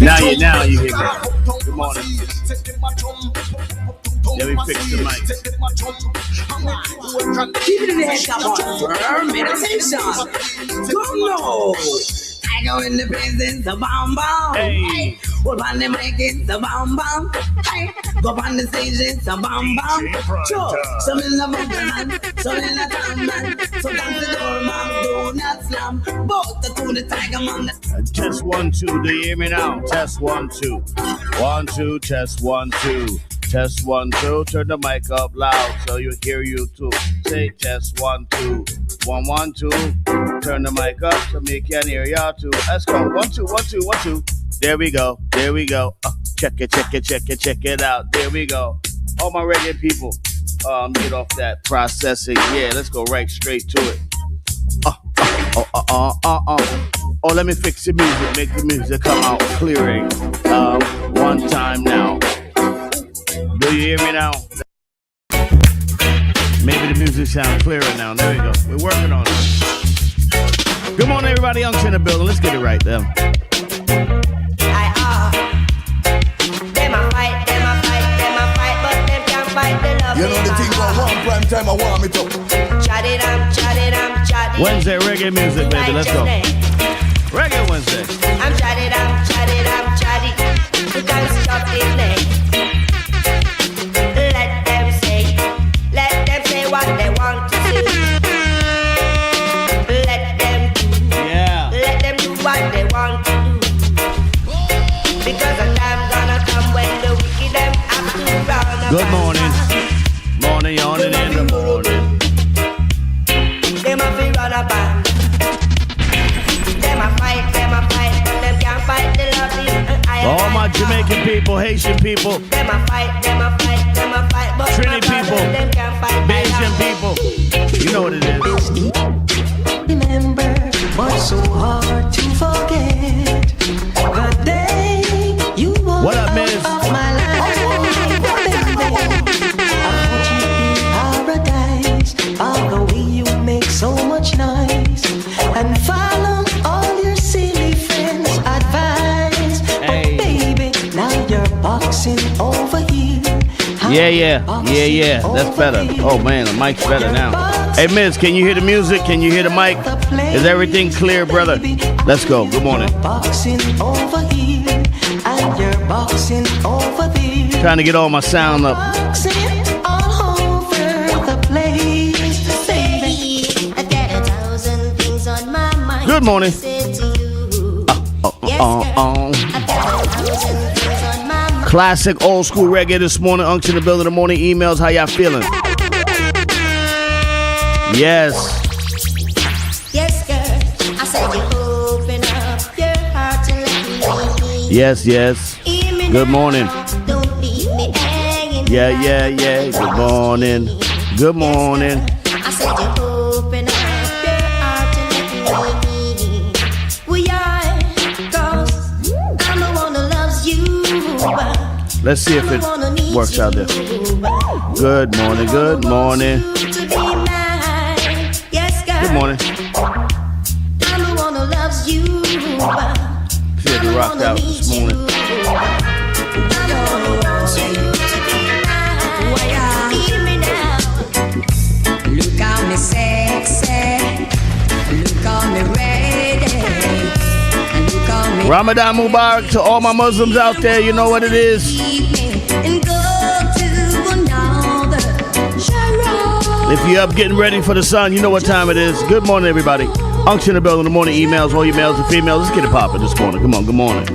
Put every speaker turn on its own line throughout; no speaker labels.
Now you hear me. Good morning. Let me fix the mic.
Keep it in the head, come on. Meditation. Come on. I go in the presence of bomb bomb.
Hey.
Well, on the mic it's a bomb bomb. Hey. Go on the stage it's a bomb bomb. Sure. Some in the mountain, some in the town man. So down the door, man, do not slam. Both the two, the tiger man.
Test 1 2. Do you hear me now? Test 1 2. 1 2. Test 1 2. Test 1 2. Turn the mic up loud so you hear you too. Say test 1 2. 1 1 2. Turn the mic up so me can hear y'all too. Let's go. 1 2 1 2 1 2. There we go. There we go. Check it out. There we go. All my reggae people, get off that processing. Yeah, let's go right straight to it. Oh, let me fix the music. Make the music come out clearing. One time now. Do you hear me now? Maybe the music sounds clearer now. There we go. We're working on it. Good morning, everybody. Unction in the building. Let's get it right then.
You know the thing about one prime time, I want me to
chat it up.
Wednesday reggae music, baby. Let's go. Reggae Wednesday.
I'm chat it up. You can't stop it, Let them say what they want to do. Let them do what they want to do. Because a time gonna come when the wicked them have to run.
Good morning. Morning, yawning in the morning.
Them a fi run about. Them a fight, but them can't fight the lovely.
All my Jamaican people, Haitian people,
Them a fight, but
Trini people,
them can't fight.
Bayesian people. You know what it is.
Remember, but so hard to forget the day you walked
What up, Miz?
out of my life. I put you in paradise. By the way you make so much noise and follow all your silly friends' advice.
Hey.
But baby, now you're boxing over here.
Yeah. That's better. Oh man, the mic's better now. Hey Miz, can you hear the music? Can you hear the mic? Is everything clear, brother? Let's go. Good morning.
Boxing over here and you're boxing over there.
Trying to get all my sound up.
Boxing all over the place, baby.
I've got 1,000 things on my mind.
Good morning.
Say to you. Yes, girl. I've got 1,000 things on my mind.
Classic old school reggae this morning. Unction in the building. The morning emails. How y'all feeling? Yes.
Yes, girl. I said you open up your heart and let me in.
Yes.
Hear me
Good
now.
morning.
Don't leave me hanging.
Yeah. Good morning. Good morning.
Yes, girl. I said you open up your heart and let me in. We are, 'cause I'm the one who loves you.
Let's see if it works out there. Good morning. Good morning. Good morning.
I'm the one who loves you.
See if it rocked out this morning.
Look how me sexy. Look how me ready. And look how me
Ramadan Mubarak to all my Muslims out there. You know what it is.
And go to another Sharon.
If you're up getting ready for the sun, you know what time it is. Good morning, everybody. Unction in the building. The morning emails, all you males and females. Let's get it popping this morning. Come on, good morning.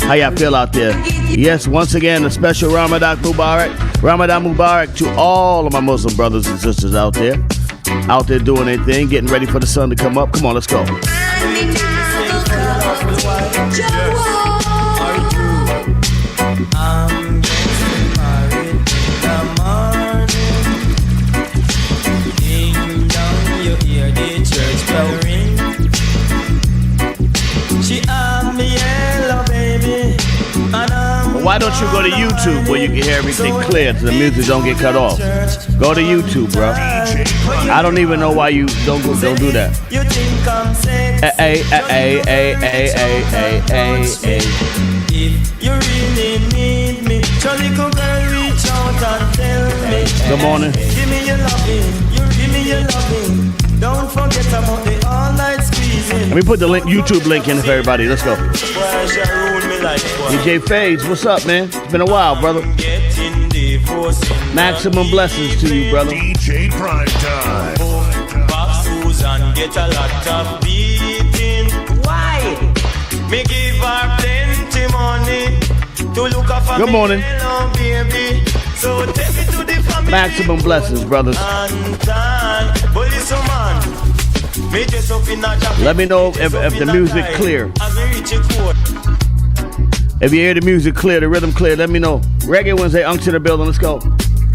How y'all feel out there? Yes, once again, a special Ramadan Mubarak. Ramadan Mubarak to all of my Muslim brothers and sisters out there doing their thing, getting ready for the sun to come up. Come on, let's go. Why don't you go to YouTube where you can hear everything clear so the music don't get cut off? Go to YouTube, bro. I don't even know why you don't do that.
If you really need me. So little girl, reach out and tell me.
Good morning.
Give me your loving, you give me your loving. Don't forget about the all-night squeezing.
Let me put the link, YouTube link in for everybody. Let's go. DJ Fades, what's up, man? It's been a while, brother. Maximum blessings to you, brother.
DJ Primetime.
Pop Susan get a lot of beating. Why? Me give her plenty money to look after
Good morning.
me little baby. So take me to the family.
Maximum blessings, brothers. Let me know if the music clear. If you hear the music clear, the rhythm clear, let me know. Reggae Wednesday, Unks in the building. Let's go.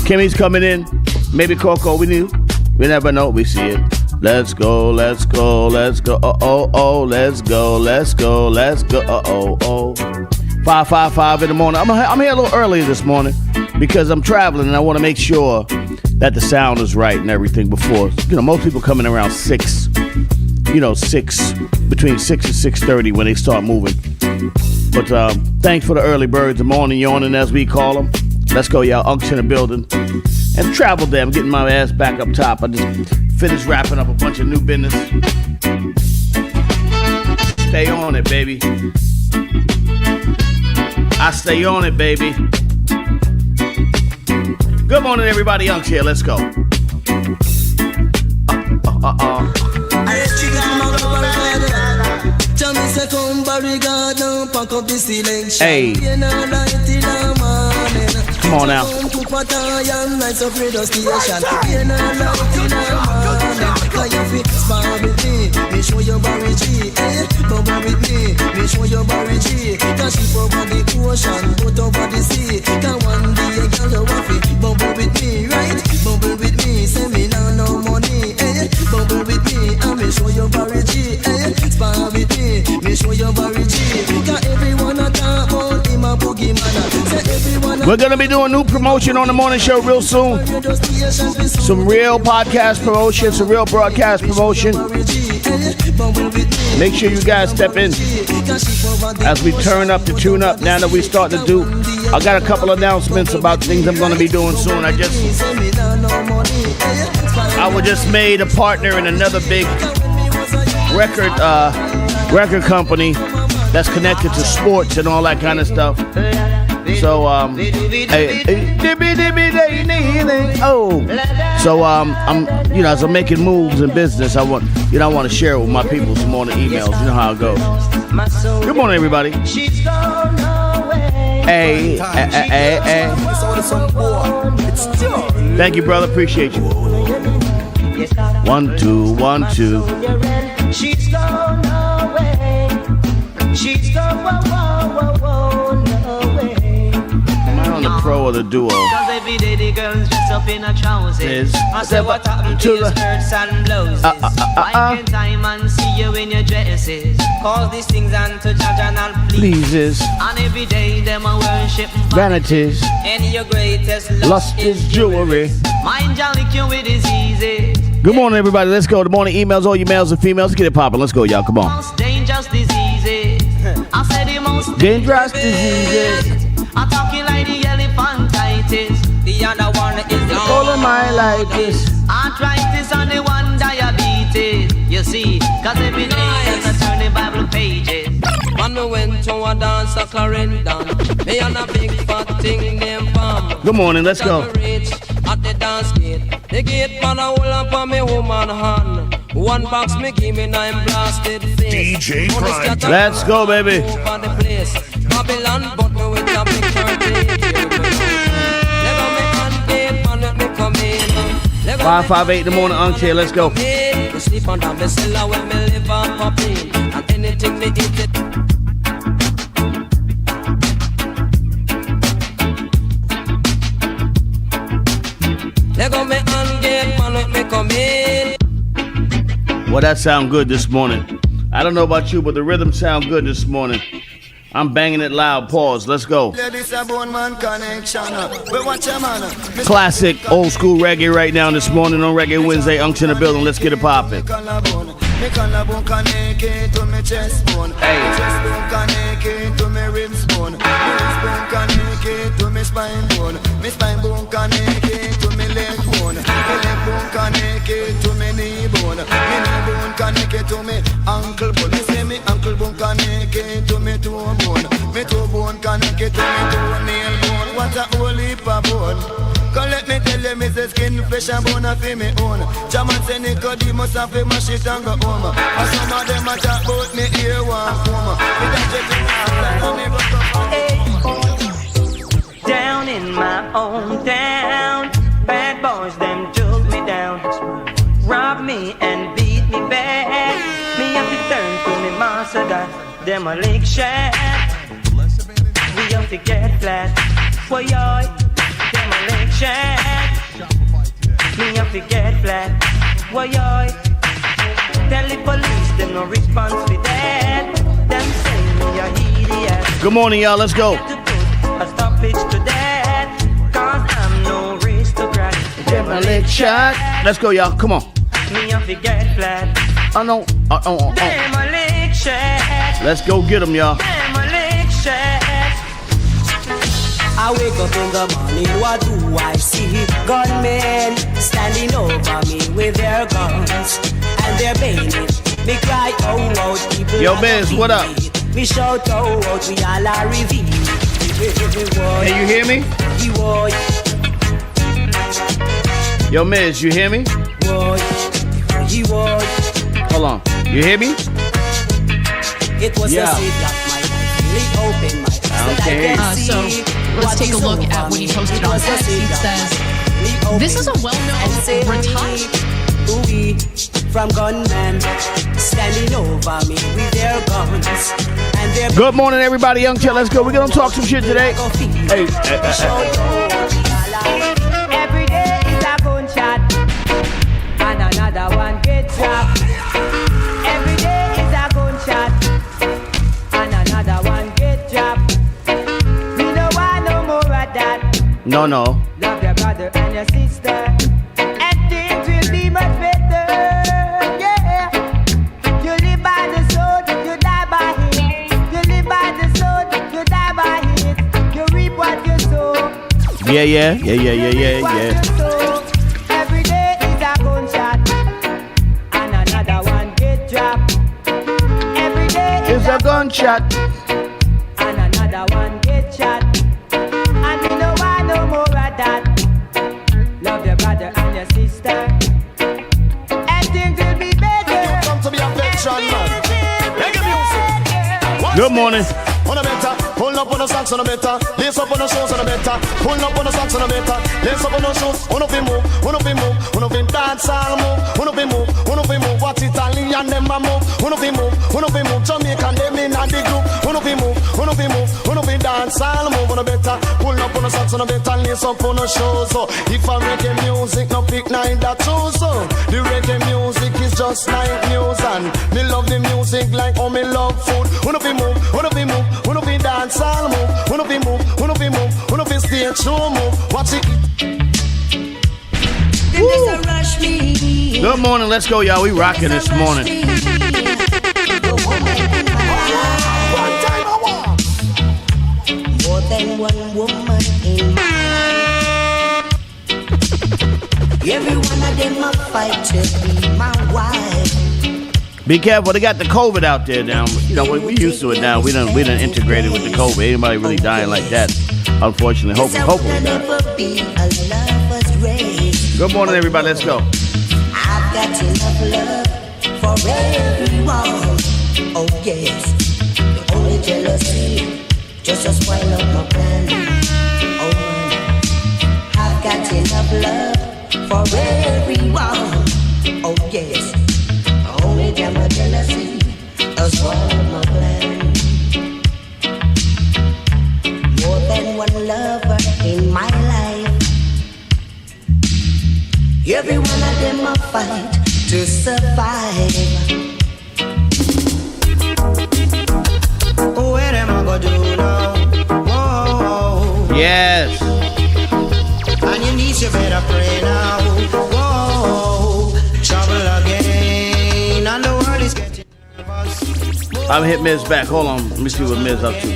Kimmy's coming in. Maybe Coco. We never know. We see it. Let's go. Let's go. Let's go. Oh. Let's go. Let's go. Let's go. Oh. 5:55 in the morning. I'm here a little early this morning because I'm traveling and I want to make sure that the sound is right and everything before. Most people come in around 6. Between 6 and 6:30 when they start moving. But thanks for the early birds, the morning yawning as we call them. Let's go, y'all. Unks in the building. And travel there. I'm getting my ass back up top. I just finished wrapping up a bunch of new business. Stay on it, baby. I stay on it, baby. Good morning, everybody. Unks here. Let's go. Hey. Come on now. We're going to be doing new promotion on the morning show real soon. Some real podcast promotion, some real broadcast promotion. Make sure you guys step in as we turn up the tune up now that we start to do. I got a couple announcements about things I'm going to be doing soon. I was just made a partner in another big record company that's connected to sports and all that kind of stuff. So I'm as I'm making moves in business, I want to share it with my people some more in the emails. You know how it goes. Good morning, everybody. Hey. Thank you, brother. Appreciate you. 1 2 1 2.
She's gone away. She's gone away.
Am I on the pro or the duo?
Cause every day the girls dress up in a trousers. I said what happened to your skirts and blouses? Why can't time and see you in your dresses? Cause these things unto judge and pleases. And every day them a worship
vanities.
And your greatest
lust is jewelry.
Mind jolly cure with diseases.
Good morning, everybody. Let's go. The morning emails, all you males and females. Let's get it popping. Let's go, y'all. Come on.
Most dangerous diseases. I said the most
dangerous diseases.
I'm talking like the elephantitis. The other one is the
polymyelitis.
Arthritis and the one diabetes. You see, cause every day as I turn the Bible pages.
Man, we went to a dance a Clarendon. Me and a big fat thing named Pam.
Good morning, let's go.
At the dance gate, the gate man a hold up on me woman hand. One box me give me 9 blasted face.
DJ Prime.
Let's go, baby.
Babylon, but me with a big curtain. Never me hand gate man let me come in.
5:58 in the morning, Unks here. Let's go.
Me sleep under me cellar when me live on popping. And anything me eat it.
Well, that sound good this morning. I don't know about you, but the rhythm sound good this morning. I'm banging it loud. Pause. Let's go. Classic old school reggae right now this morning on Reggae Wednesday. Unks in the building. Let's get it popping.
Me collarbone connect to me chest bone.
Hey.
Me chest bone connect to me ribs bone. Me ribs bone connect to me spine bone. Me spine bone connect to me leg bone. Me leg bone connect to me knee bone. Me knee bone connect to me ankle bone. Me say me ankle bone connect to me toe bone. Me toe bone connect to me toenail bone. What a whole heap of bone. Come let me tell you, me say skin, flesh and bone fi me own. Jaman say Nicodemus have to mash it and go home. And some of them a talk about me ear one home. Me that check in the house like me
Down in my own town, bad boys them took me down, robbed me and beat me bad. Me have to turn to me master that them a lick shot. We have to get flat, boy yoy, them a lick shot. Me have to get flat, boy yoy. Tell the police them no response for that. Them say me a idiot.
Good morning, y'all. Let's go.
A stoppage to that, cause I'm no aristocrat. Them a lick shot.
Let's go, y'all. Come on.
Me a forget flat.
Them
a lick shot.
Let's go get them, y'all.
Them a lick shot.
I wake up in the morning, what do I see? Gunmen standing over me with their guns and their bayonets. Me cry, oh, oh, people.
Yo, Biz, what up?
Me shout, oh, oh, we all are revealed.
Can you hear me? Yo, Miz, you hear me? Hold on. You hear me?
It was a seed that my life really opened my eyes.
Okay.
So let's take a look at what he posted on X. He says, this is a well-known retired
from gunmen standing over me with their guns and their.
Good morning, everybody. Young Chill, let's go. We're gonna talk some shit today. Hey.
Every day is a gunshot and another one gets dropped. Every day is a gunshot and another one gets dropped. We don't want no more of that.
No.
Love your brother and your sister, and things will be much better. Yeah, you live by the sword, you die by it. You live by the sword, you die by it. You reap what you sow.
Yeah.
Every day is a gunshot and another one get dropped. Every day is
a gunshot
and another one get shot. And we don't want no more of that. Love your brother and your sister, and things will be better.
Come to be a veteran man.
Good morning.
On a better, pull up on the socks on a better, lace up on the shoes on a better, pull up on the socks on a better, lace up on the shoes, on a move, on a dance all move, on a move, what Italian them a move, on a move, Jamaican them in the group, on a dance all move, on a better, pull up on the socks on a better, lace up on the shoes. So if I reggae music, no pick neither two, so the reggae music is just like news, and me love the music like how me love food, on a move. Wanna be dance all move, wanna be stage show move. Watch it.
Good morning, let's go, y'all. We rocking this morning.
More than one woman in my life. Every one of them a fight to be my wife.
Be careful, they got the COVID out there now. You know, we used to it now. We done integrated with the COVID. Anybody really dying like that, unfortunately. Hopefully not. Good morning, everybody. Let's go.
I've got enough love for everyone. Oh yes, the only jealousy just to spoil up my plan. Oh, I've got enough love for everyone. Oh yes. Only damn my jealousy, a spoil my plan. More than one lover in my life. Every one of them a fight to survive. What am I gonna do now? Whoa.
Yes.
On your knees you better pray now. Whoa. Trouble again. And the world
I'm hit Miz back. Hold on. Let me see what Miz up to.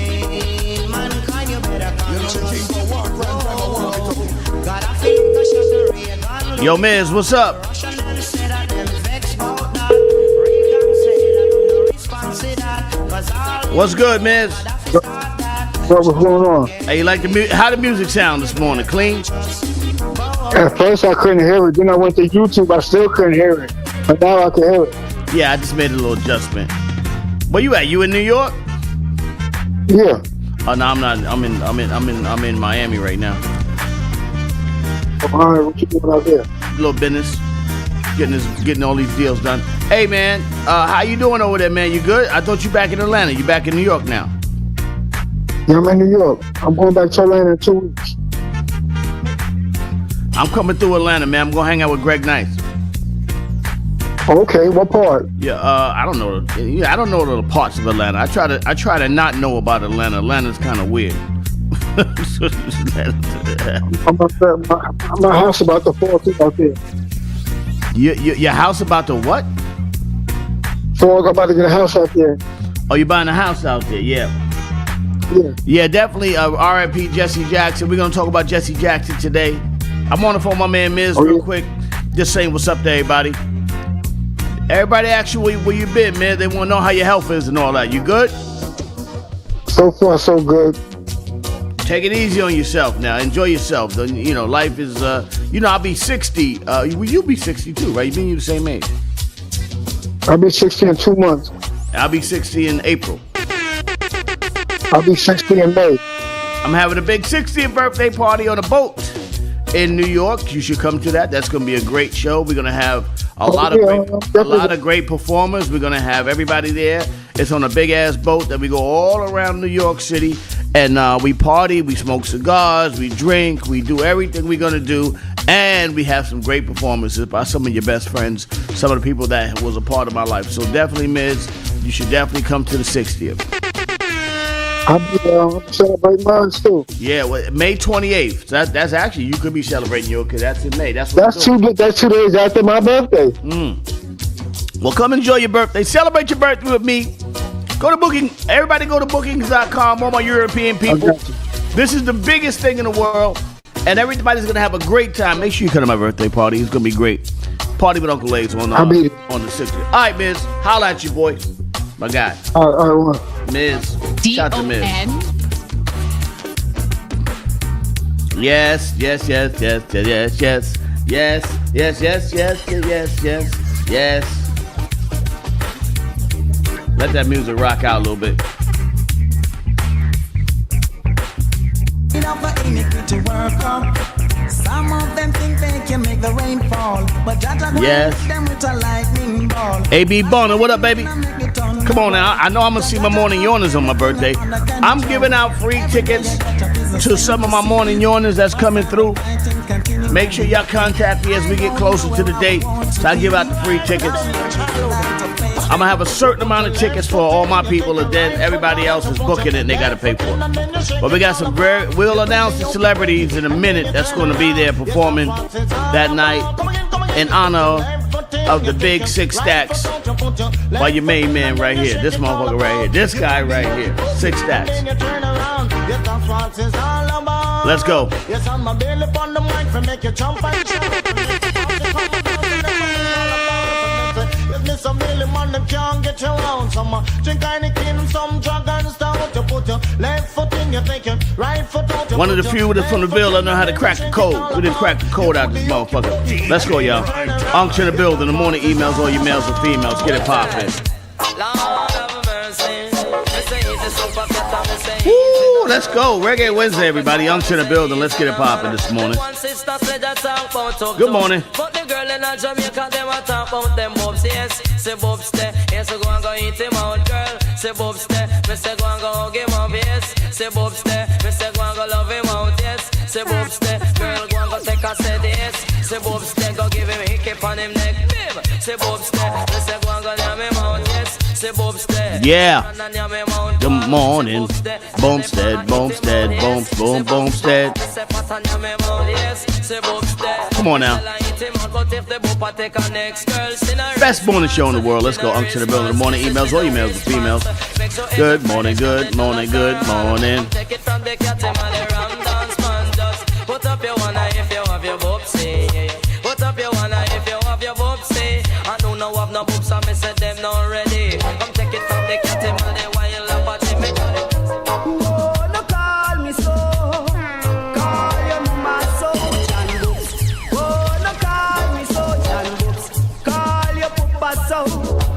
Yo, Miz, what's up? What's good, Miz?
What's going on?
Hey, you like the music? How the music sound this morning? Clean?
At first I couldn't hear it. Then I went to YouTube. I still couldn't hear it. But now I can hear it.
Yeah, I just made a little adjustment. Where you at? You in New York?
Yeah.
Oh no, I'm not. I'm in Miami right now.
All right, what you doing out there?
Little business. Getting all these deals done. Hey man, how you doing over there, man? You good? I thought you back in Atlanta. You back in New York now?
Yeah, I'm in New York. I'm going back to Atlanta in 2 weeks.
I'm coming through Atlanta, man. I'm gonna hang out with Greg Nice.
Okay, what part?
Yeah, I don't know. Yeah, I don't know the parts of Atlanta. I try to not know about Atlanta. Atlanta's kind of weird.
My house about to fall through out there.
Your house about to what?
So I'm about to get a house out there.
Oh, you buying a house out there? Yeah.
Yeah.
Yeah, definitely. R.I.P. Jesse Jackson. We're gonna talk about Jesse Jackson today. I'm on the phone with my man Miz real quick. Just saying what's up to everybody. Everybody ask you where you been, man. They want to know how your health is and all that. You good?
So far, so good.
Take it easy on yourself now. Enjoy yourself. You know, life is, I'll be 60. You'll be 62, right? You mean you the same age?
I'll be 60 in 2 months.
I'll be 60 in April.
I'll be 60 in May.
I'm having a big 60th birthday party on a boat in New York. You should come to that. That's going to be a great show. We're going to have a lot of great performers. We're going to have everybody there. It's on a big-ass boat that we go all around New York City. And we party, we smoke cigars, we drink, we do everything we're going to do. And we have some great performances by some of your best friends, some of the people that was a part of my life. So definitely, Miz, you should definitely come to the 60th.
I'm celebrating mine too.
Yeah, well, May 28th. That's actually, you could be celebrating yours because that's in May. That's
2 days after my birthday.
Well, come enjoy your birthday. Celebrate your birthday with me. Go to Booking. Everybody go to bookings.com. All my European people. This is the biggest thing in the world. And everybody's going to have a great time. Make sure you come to my birthday party. It's going to be great. Party with Uncle Ace on the 60th. All right, Miz. Holla at you, boy. My guy.
All right.
Miz. Shout out to Miz. Yes. Let that music rock out a little bit.
Some of them think they can make the rain fall, but
yes.
Them with a lightning ball.
AB Bonner, what up, baby? Come on now. I know I'm gonna see my morning yawners on my birthday. I'm giving out free tickets to some of my morning yawners that's coming through. Make sure y'all contact me as we get closer to the date, so I give out the free tickets. I'm gonna have a certain amount of tickets for all my people, and then everybody else is booking it and they gotta pay for it. But we got some we'll announce the celebrities in a minute that's gonna be there performing that night in honor of the big 6 Stacks by your main man right here. This motherfucker right here. This guy right here. 6 Stacks. Let's go.
Some really man them can't get you around. Some drink Heineken, some drug and stout. You put your left foot in, you're taking right foot out.
One of the few that's from the bill that know how to crack the code. We didn't crack the code out this motherfucker. Let's go, y'all. Unc in the building. The morning emails, all your males and females. Get it poppin'. Woo, let's go. Reggae Wednesday, everybody. Unc in the building. Let's get it poppin' this morning. Good morning.
But the girl in Jamaica, them a talk about them bobs, yes. Say bobs there, yes, go and go eat him out, girl. Say bobs there, me say go and go hug him up, yes. Say bobs there, me say go and go love him out, yes. Say bobs there, girl go and go take a set, yes. Say bobs there, go give him a hiccup on him neck, babe. Say bobs there, me say go and go yam him out, yes. Say bobs there,
yeah. Good morning, Boomstead, Boomstead, Boom, Boom, Boomstead. Come on now.
him out, but if the booper take a next girl,
Best morning show in the world. Let's go. Unction the building. The morning emails or emails with females. Good morning, good morning, good morning.
Take it from the cat and the ram dance man. Just put up your one if you have your boobsy. Put up your one if you have your boobsy. I don't know have no boobs, I said them not ready. Come take it from the cat and the wild up at him.
Oh, no call me so. Call your mama so, John Books. Oh, no call me so, John Books. Call your papa so.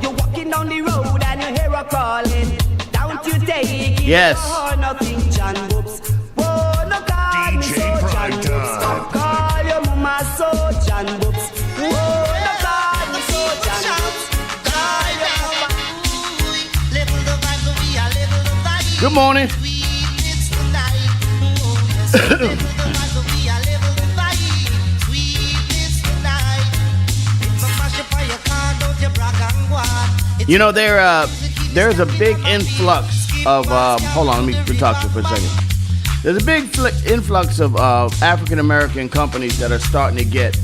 You're walking down the road and you hear a calling. Don't you take it
Yes.
for nothing, John Books. Oh, no call me so, John Books. Call your mama so, John Books. Oh, no call me so, John Books. Call your mama.
Good morning. You know, there's a big influx of hold on, let me talk to you for a second. There's a big influx of African American companies that are starting to get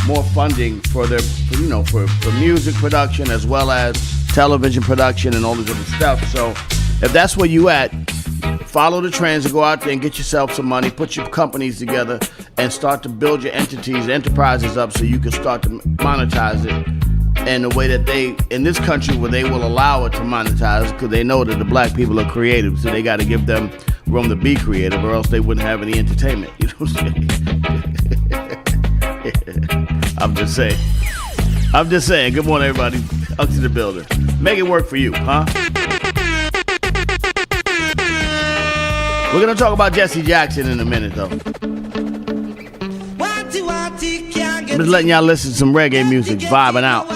more funding for their, for music production as well as television production and all this other stuff. So if that's where you at, follow the trends and go out there and get yourself some money, put your companies together and start to build your enterprises up so you can start to monetize it in the way that they, in this country where they will allow it to monetize, because they know that the black people are creative, so they got to give them room to be creative or else they wouldn't have any entertainment. You know what I'm saying? I'm just saying. Good morning, everybody. Up to the builder. Make it work for you, huh? We're going to talk about Jesse Jackson in a minute, though. I'm just letting y'all listen to some reggae music, vibing out,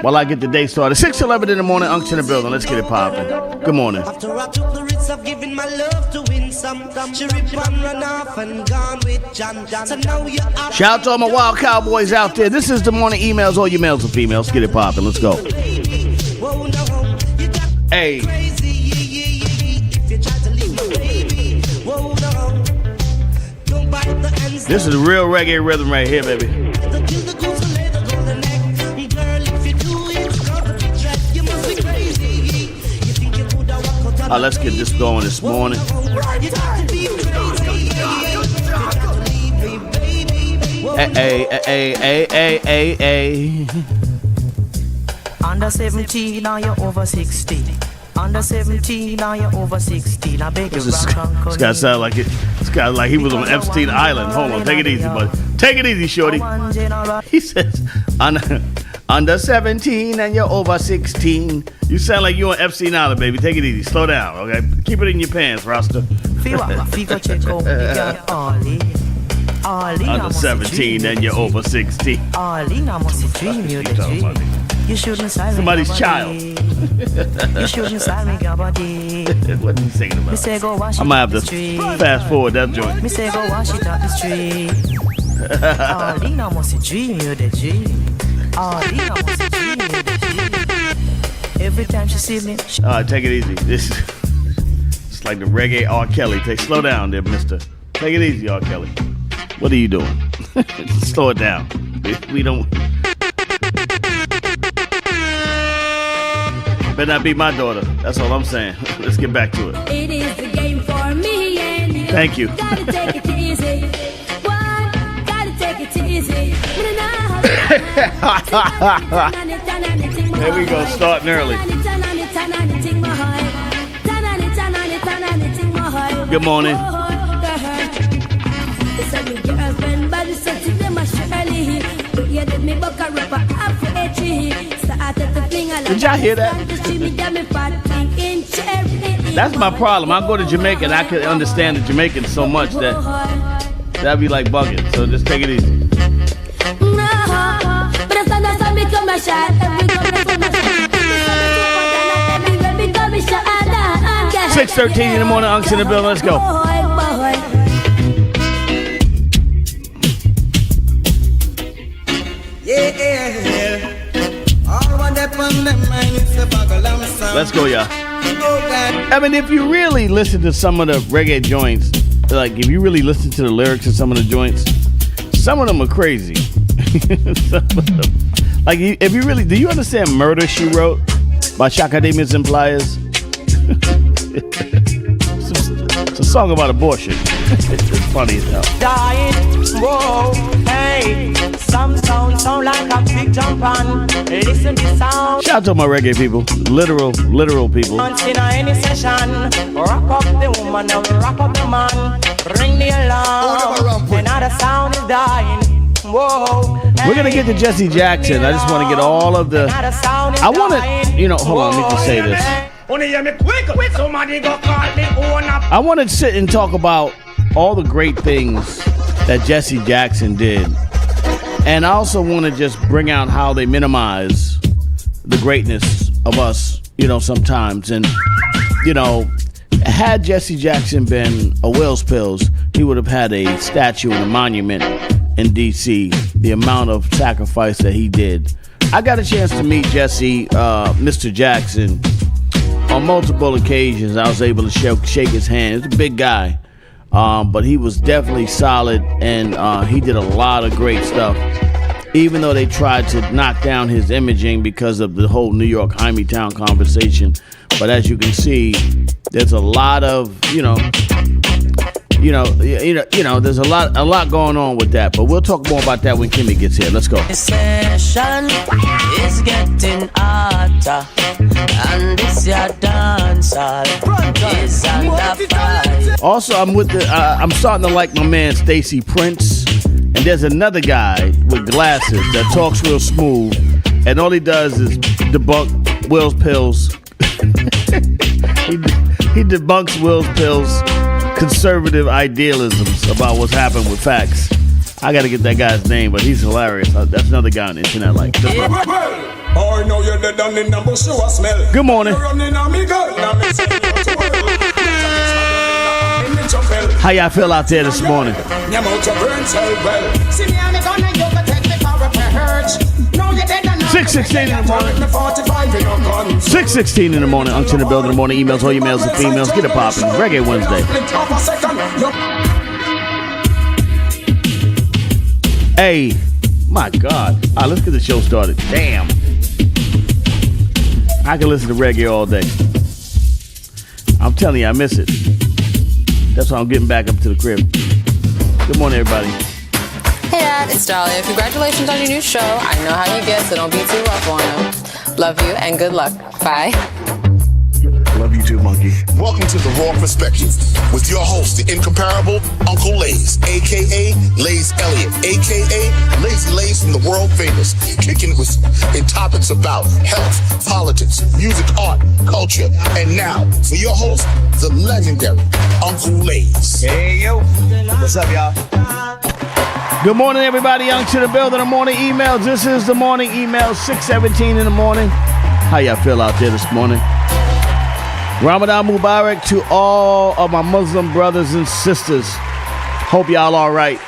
while I get the day started. 6:11 in the morning, Unction in the building. Let's get it popping. Good morning.
After I took the risk of giving my love to win some, she ripped and run off and gone with John. So now you are.
Shout out to all my wild cowboys out there. This is the morning emails, all your males and females. Get it popping. Let's go. Hey. This is the real reggae rhythm right here, baby. Let's get this going this morning. Hey.
Under 17, now you're over 60. Under 17, now you're over 60. I beg you,
this guy sound like it. This guy like he was on Epstein Island. Hold on, take it easy, buddy. Take it easy, shorty. He says, under 17 and you're over 16. You sound like you on Epstein Island, baby. Take it easy. Slow down, okay? Keep it in your pants, Rasta. Under 17 and you're over 16.
You shouldn't sign
somebody's child.
You shouldn't sign me your body.
What are you singing about? I'm gonna have to fast forward that joint.
Me say go wash it up the street. Alina must dream you the dream. Alina must dream you the dream. Every time she see me.
Alright, take it easy. This it's like the reggae R. Kelly. Slow down there, mister. Take it easy, R. Kelly. What are you doing? Slow it down. We don't. Better not be my daughter. That's all I'm saying. Let's get back to it.
It is the game for me and you.
Thank you.
Gotta take it easy. Gotta take it easy.
There we go, starting early. Good morning. Did y'all hear that? That's my problem. I go to Jamaica and I can understand the Jamaicans so much that that'd be like bugging. So just take it easy. 6:13 in the morning, Unction in the building. Let's go. Let's go, y'all. I mean, if you really listen to some of the reggae joints, like if you really listen to the lyrics of some of the joints, some of them are crazy. Some of them. Like, if you really, do you understand Murder, She Wrote by Chaka Demus and Pliers? It's a song about abortion. It's funny as hell.
Dying, whoa, hey. Some sound like a big jump on. Listen to sound.
Shout out to my reggae people. Literal people.
In any session, rock up the woman, rock up the man. Ring the alarm. Another sound is dying. Whoa.
We're gonna get to Jesse Jackson. I just want to get all of the. I want to, hold on. Let me just say this. I want to sit and talk about all the great things that Jesse Jackson did. And I also want to just bring out how they minimize the greatness of us, sometimes. And, had Jesse Jackson been a Wills Pills, he would have had a statue and a monument in D.C., the amount of sacrifice that he did. I got a chance to meet Jesse, Mr. Jackson, on multiple occasions. I was able to shake his hand. He's a big guy, but he was definitely solid, and he did a lot of great stuff, even though they tried to knock down his imaging because of the whole New York Hymietown conversation. But as you can see, there's a lot of, there's a lot going on with that. But we'll talk more about that when Kimmy gets here. Let's go.
The session is getting hotter, and this your dancer is under fire.
Also, I'm starting to like my man Stacy Prince, and there's another guy with glasses that talks real smooth, and all he does is debunk Wills Pills. He debunks Wills Pills' conservative idealisms about what's happened with facts. I gotta get that guy's name, but he's hilarious. That's another guy on the internet. Like, good morning. How y'all feel out there this morning? 6:16 in the morning. 6:16 in the morning. Unction to build in the morning. Emails, all your males and females. Get it poppin'. Reggae Wednesday. Hey, my God. All right, let's get the show started. Damn. I can listen to reggae all day. I'm telling you, I miss it. That's why I'm getting back up to the crib. Good morning, everybody.
Hey, Dad, it's Dahlia. Congratulations on your new show. I know how you get, so don't be too rough on him. Love you and good luck. Bye.
Love you too, monkey.
Welcome to the Raw Perspective with your host, the incomparable Uncle Lays, a.k.a. Lays Elliott, a.k.a. Lazy Lays from the world famous, kicking with in topics about health, politics, music, art, culture, and now for your host, the legendary Uncle Lays.
Hey, yo. What's up, y'all?
Good morning, everybody. Young to the building. The morning emails. This is the morning email, 6:17 in the morning. How y'all feel out there this morning? Ramadan Mubarak to all of my Muslim brothers and sisters. Hope y'all all right.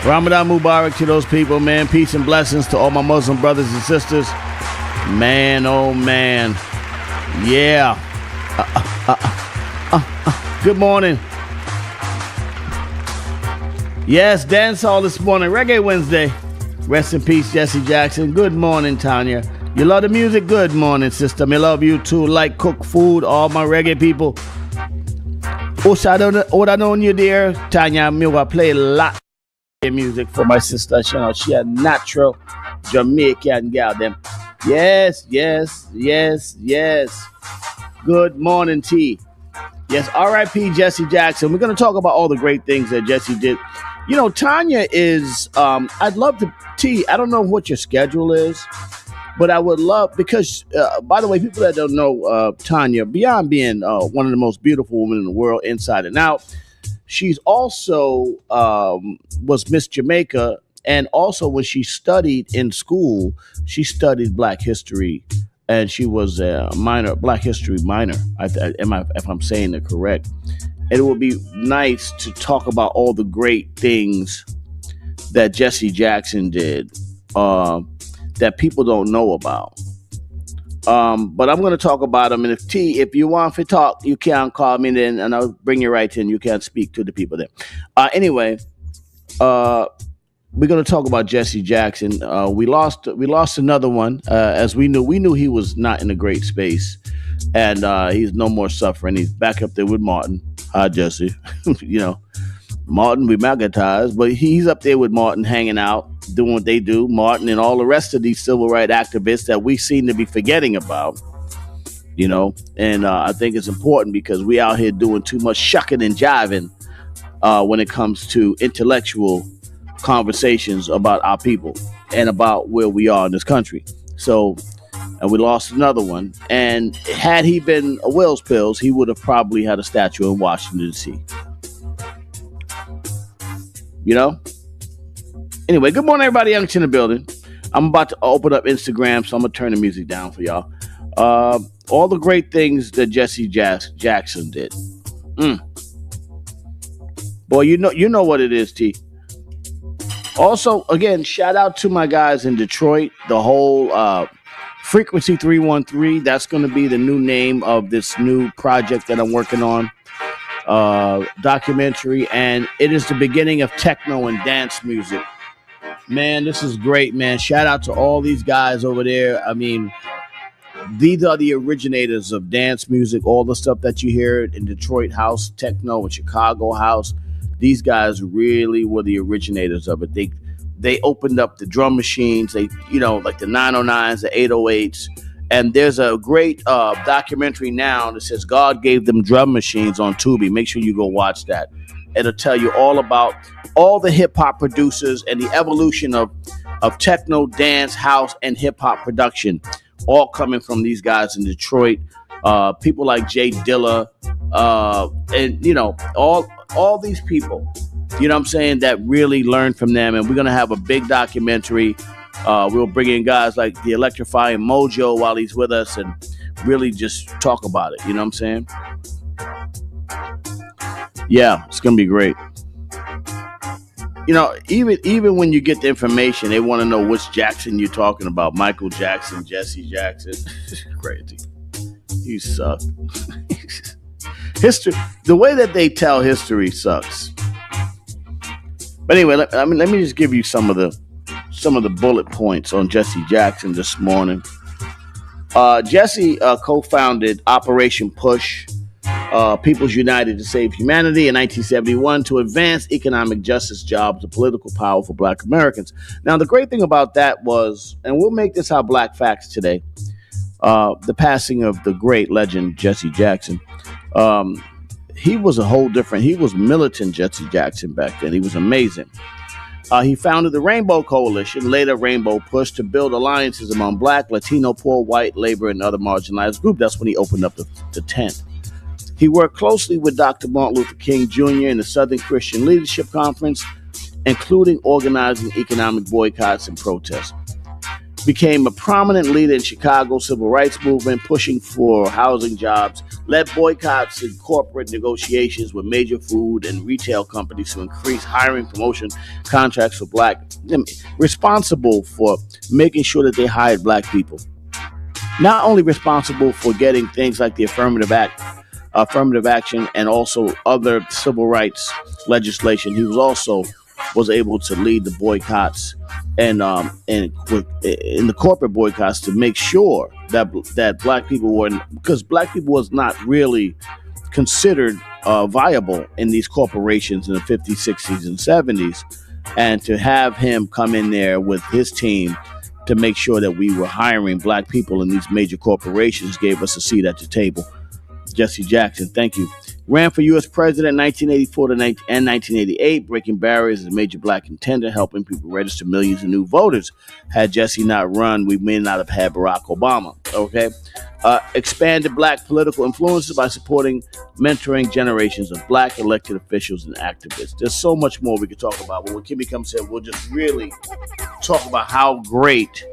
Ramadan Mubarak to those people, man. Peace and blessings to all my Muslim brothers and sisters. Man, oh man. Yeah. Good morning. Yes, dance hall this morning. Reggae Wednesday. Rest in peace, Jesse Jackson. Good morning, Tanya. You love the music? Good morning, sister. Me love you too. Like cook food, all my reggae people. What I know you there, Tanya. Me will play a lot of music for my sister. She a natural Jamaican girl. Them. Yes. Good morning, T. Yes, R.I.P. Jesse Jackson. We're going to talk about all the great things that Jesse did. Tanya is, I'd love to, T, I don't know what your schedule is, but I would love, because, by the way, people that don't know Tanya, beyond being one of the most beautiful women in the world, inside and out, she's also was Miss Jamaica, and also when she studied in school, she studied Black history, and she was a Black history minor, if I'm saying it correct. And it would be nice to talk about all the great things that Jesse Jackson did that people don't know about. But I'm going to talk about him. And if you want to talk, you can call me then, and I'll bring you right in. You can speak to the people there. Anyway, we're going to talk about Jesse Jackson. We lost another one, as we knew he was not in a great space, and he's no more suffering. He's back up there with Martin. Hi, Jesse. Martin, we magnetized, but he's up there with Martin, hanging out, doing what they do. Martin and all the rest of these civil rights activists that we seem to be forgetting about, And I think it's important because we out here doing too much shucking and jiving when it comes to intellectual conversations about our people and about where we are in this country. So, and we lost another one. And had he been a Wells Pills, he would have probably had a statue in Washington, D.C. Anyway, good morning, everybody. Young in the building. I'm about to open up Instagram, so I'm going to turn the music down for y'all. All the great things that Jesse Jackson did. Boy, you know what it is, T. Also, again, shout out to my guys in Detroit. The whole Frequency 313, that's going to be the new name of this new project that I'm working on. Documentary, and it is the beginning of techno and dance music. Man, this is great, man. Shout out to all these guys over there. I mean, these are the originators of dance music, all the stuff that you hear in Detroit house techno and Chicago house. These guys really were the originators of it. They opened up the drum machines, like the 909s, the 808s. And there's a great documentary now that says God gave them drum machines on Tubi. Make sure you go watch that. It'll tell you all about all the hip hop producers and the evolution of techno, dance, house, and hip hop production, all coming from these guys in Detroit. People like Jay Dilla, and all these people, that really learned from them. And we're gonna have a big documentary. We'll bring in guys like the Electrifying Mojo while he's with us and really just talk about it. You know what I'm saying? Yeah, it's going to be great. Even when you get the information, they want to know which Jackson you're talking about. Michael Jackson, Jesse Jackson. Crazy. You suck. History, the way that they tell history sucks. But anyway, let me just give you some of the bullet points on Jesse Jackson this morning. Jesse co-founded Operation Push, People's United to Save Humanity in 1971 to advance economic justice, jobs, and political power for Black Americans. Now, the great thing about that was, and we'll make this our Black Facts today, the passing of the great legend Jesse Jackson. He was he was militant Jesse Jackson back then. He was amazing. He founded the Rainbow Coalition, later Rainbow Push, to build alliances among Black, Latino, poor, white, labor, and other marginalized groups. That's when he opened up the tent. He worked closely with Dr. Martin Luther King Jr. in the Southern Christian Leadership Conference, including organizing economic boycotts and protests. Became a prominent leader in Chicago civil rights movement, pushing for housing jobs, led boycotts and corporate negotiations with major food and retail companies to increase hiring promotion contracts for Black, responsible for making sure that they hired Black people. Not only responsible for getting things like the affirmative action and also other civil rights legislation, he was able to lead the boycotts and in the corporate boycotts to make sure that Black people were, because Black people was not really considered viable in these corporations in the 50s, 60s, and 70s, and to have him come in there with his team to make sure that we were hiring Black people in these major corporations gave us a seat at the table. Jesse Jackson, thank you. Ran for U.S. president in 1984 and 1988, breaking barriers as a major Black contender, helping people register millions of new voters. Had Jesse not run, we may not have had Barack Obama. Okay. Expanded Black political influences by supporting, mentoring generations of Black elected officials and activists. There's so much more we could talk about, but when Kimmy comes in, we'll just really talk about how great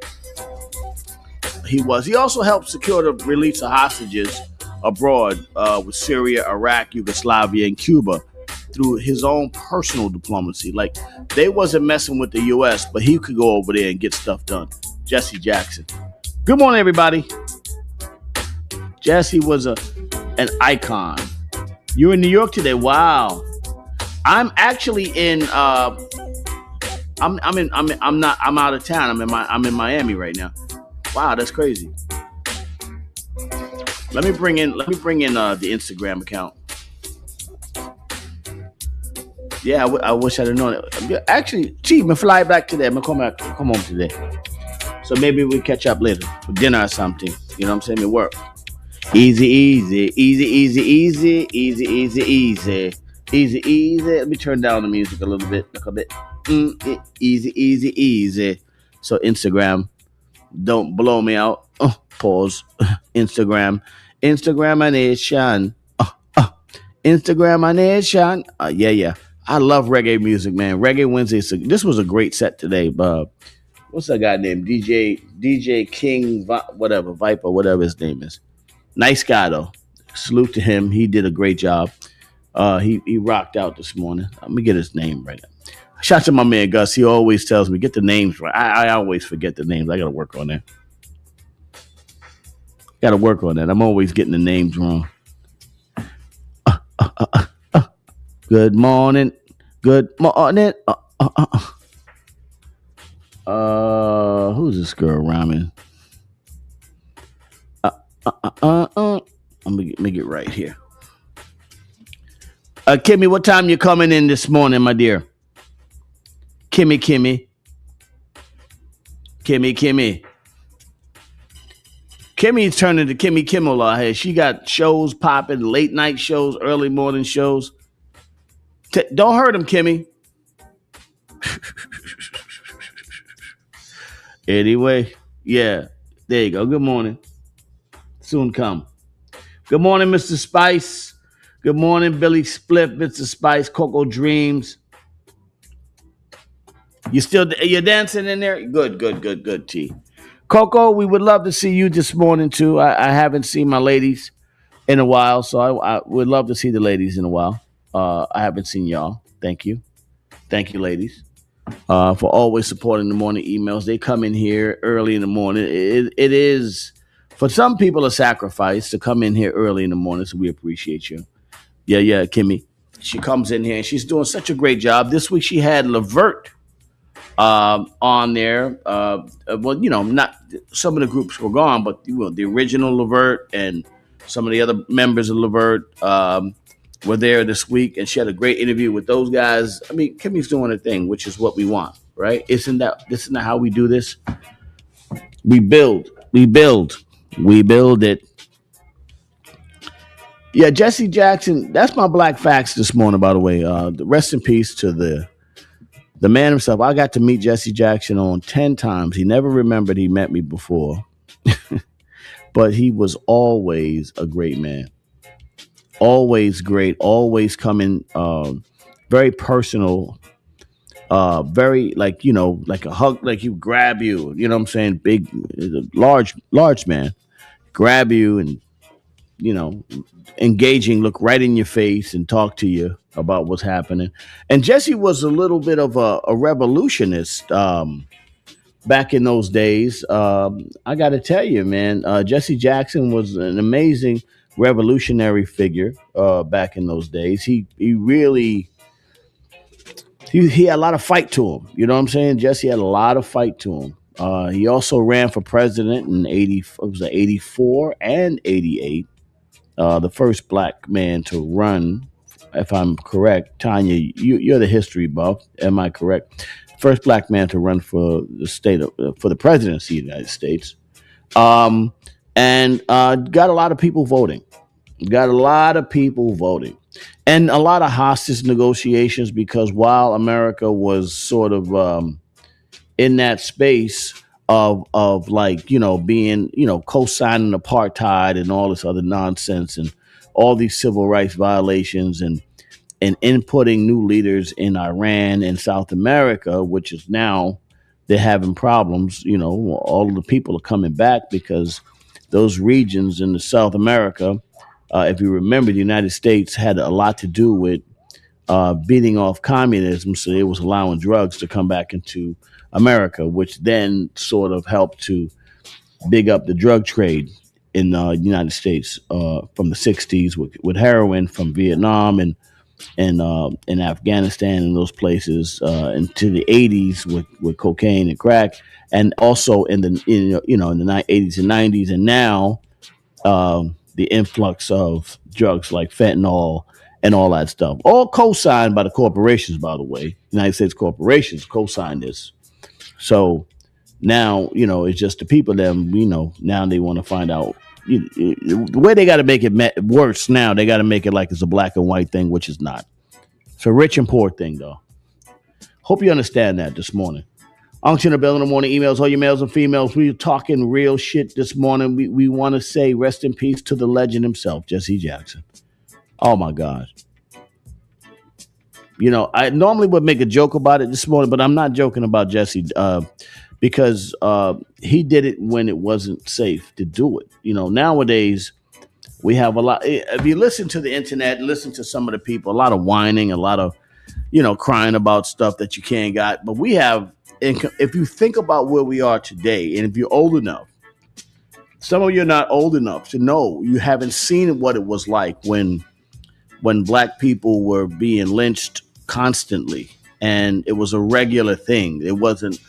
he was. He also helped secure the release of hostages abroad with Syria, Iraq, Yugoslavia, and Cuba through his own personal diplomacy. Like, they wasn't messing with the U.S., but he could go over there and get stuff done. Jesse Jackson. Good morning, everybody. Jesse was an icon. You're in New York today. Wow. I'm actually in. I'm out of town. I'm in Miami right now. Wow, that's crazy. Let me bring in the Instagram account. Yeah, I wish I'd have known it. Actually, Chief, I'm fly back today. I'm gonna come home today. So maybe we catch up later for dinner or something. You know what I'm saying? It work. Easy. Let me turn down the music a little bit. Easy. So Instagram, don't blow me out. Pause. Instagram Nation. Instagram Nation. Yeah. I love reggae music, man. Reggae Wednesday. This was a great set today, Bob. What's that guy named? DJ King, Viper, whatever his name is. Nice guy though. Salute to him. He did a great job. He rocked out this morning. Let me get his name right now. Shout out to my man Gus. He always tells me get the names right. I always forget the names. I gotta work on that. I'm always getting the names wrong. Good morning. Who's this girl rhyming? Let me get right here. Kimmy, what time you coming in this morning, my dear? Kimmy. Kimmy's turning to Kimmy Kimmel out here. She got shows popping, late night shows, early morning shows. Don't hurt him, Kimmy. Anyway, yeah, there you go. Good morning. Soon come. Good morning, Mr. Spice. Good morning, Billy Split, Mr. Spice, Coco Dreams. You're dancing in there? Good, T. Coco, we would love to see you this morning, too. I haven't seen my ladies in a while, so I would love to see the ladies in a while. I haven't seen y'all. Thank you, ladies, for always supporting the morning emails. They come in here early in the morning. It is, for some people, a sacrifice to come in here early in the morning, so we appreciate you. Yeah, Kimmy. She comes in here, and she's doing such a great job. This week, she had Levert on there. Well, not some of the groups were gone, but the original Levert and some of the other members of Levert were there this week, and she had a great interview with those guys. I mean, Kimmy's doing her thing, which is what we want, right? Isn't that how we do this? We build it. Yeah, Jesse Jackson. That's my black facts this morning, by the way. Rest in peace to the man himself. I got to meet Jesse Jackson on 10 times. He never remembered he met me before, but he was always a great man. Always great, always coming, very personal, very like a hug, like he would grab you, you know what I'm saying? Big, large man, grab you and, engaging, look right in your face and talk to you about what's happening. And Jesse was a little bit of a revolutionist back in those days. I got to tell you, man, Jesse Jackson was an amazing revolutionary figure back in those days. He really had a lot of fight to him. You know what I'm saying? Jesse had a lot of fight to him. He also ran for president in 84 and 88. The first black man to run, if I'm correct. Tanya, you're the history buff. Am I correct? First black man to run for the presidency of the United States. And got a lot of people voting. And a lot of hostage negotiations, because while America was sort of in that space of like, being, co-signing apartheid and all this other nonsense and all these civil rights violations and inputting new leaders in Iran and South America, which is now they're having problems. All of the people are coming back because those regions in the South America, if you remember, the United States had a lot to do with beating off communism. So it was allowing drugs to come back into America, which then sort of helped to big up the drug trade in the United States from the 60s with heroin from Vietnam and in Afghanistan and those places, into the 80s with cocaine and crack, and also in the in the 80s and 90s, and now the influx of drugs like fentanyl and all that stuff, all co-signed by the corporations, by the way. United States corporations co-signed this. So now, it's just the people that, now they want to find out. The way they got to make it worse now, they got to make it like it's a black and white thing, which is not. It's a rich and poor thing, though. Hope you understand that this morning. Unction Bell in the morning, emails, all your males and females. We're talking real shit this morning. We want to say rest in peace to the legend himself, Jesse Jackson. Oh, my God. I normally would make a joke about it this morning, but I'm not joking about Jesse because he did it when it wasn't safe to do it. Nowadays, we have a lot. If you listen to the internet, listen to some of the people, a lot of whining, a lot of, crying about stuff that you can't got. But we have, if you think about where we are today, and if you're old enough, some of you are not old enough to know, you haven't seen what it was like when black people were being lynched constantly, and it was a regular thing. It wasn't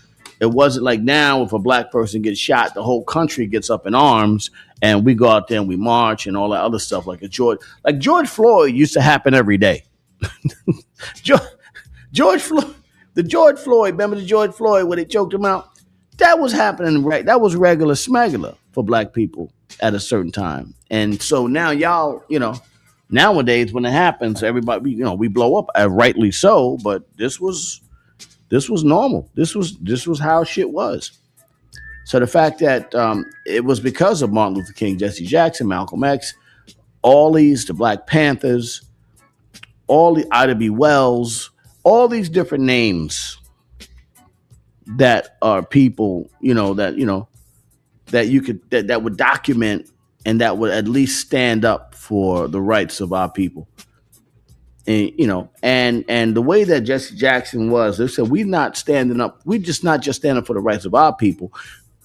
like now, if a black person gets shot, the whole country gets up in arms and we go out there and we march and all that other stuff. Like George Floyd used to happen every day. George Floyd, remember the George Floyd when they choked him out? That was happening, right? That was regular smuggler for black people at a certain time. And so now y'all, nowadays when it happens, everybody, we blow up, rightly so, but this was normal. This was how shit was. So the fact that it was because of Martin Luther King, Jesse Jackson, Malcolm X, the Black Panthers, all the Ida B. Wells, all these different names that are people, that would document and that would at least stand up for the rights of our people. And, and the way that Jesse Jackson was, they said, we're not standing up. We're just not just standing for the rights of our people.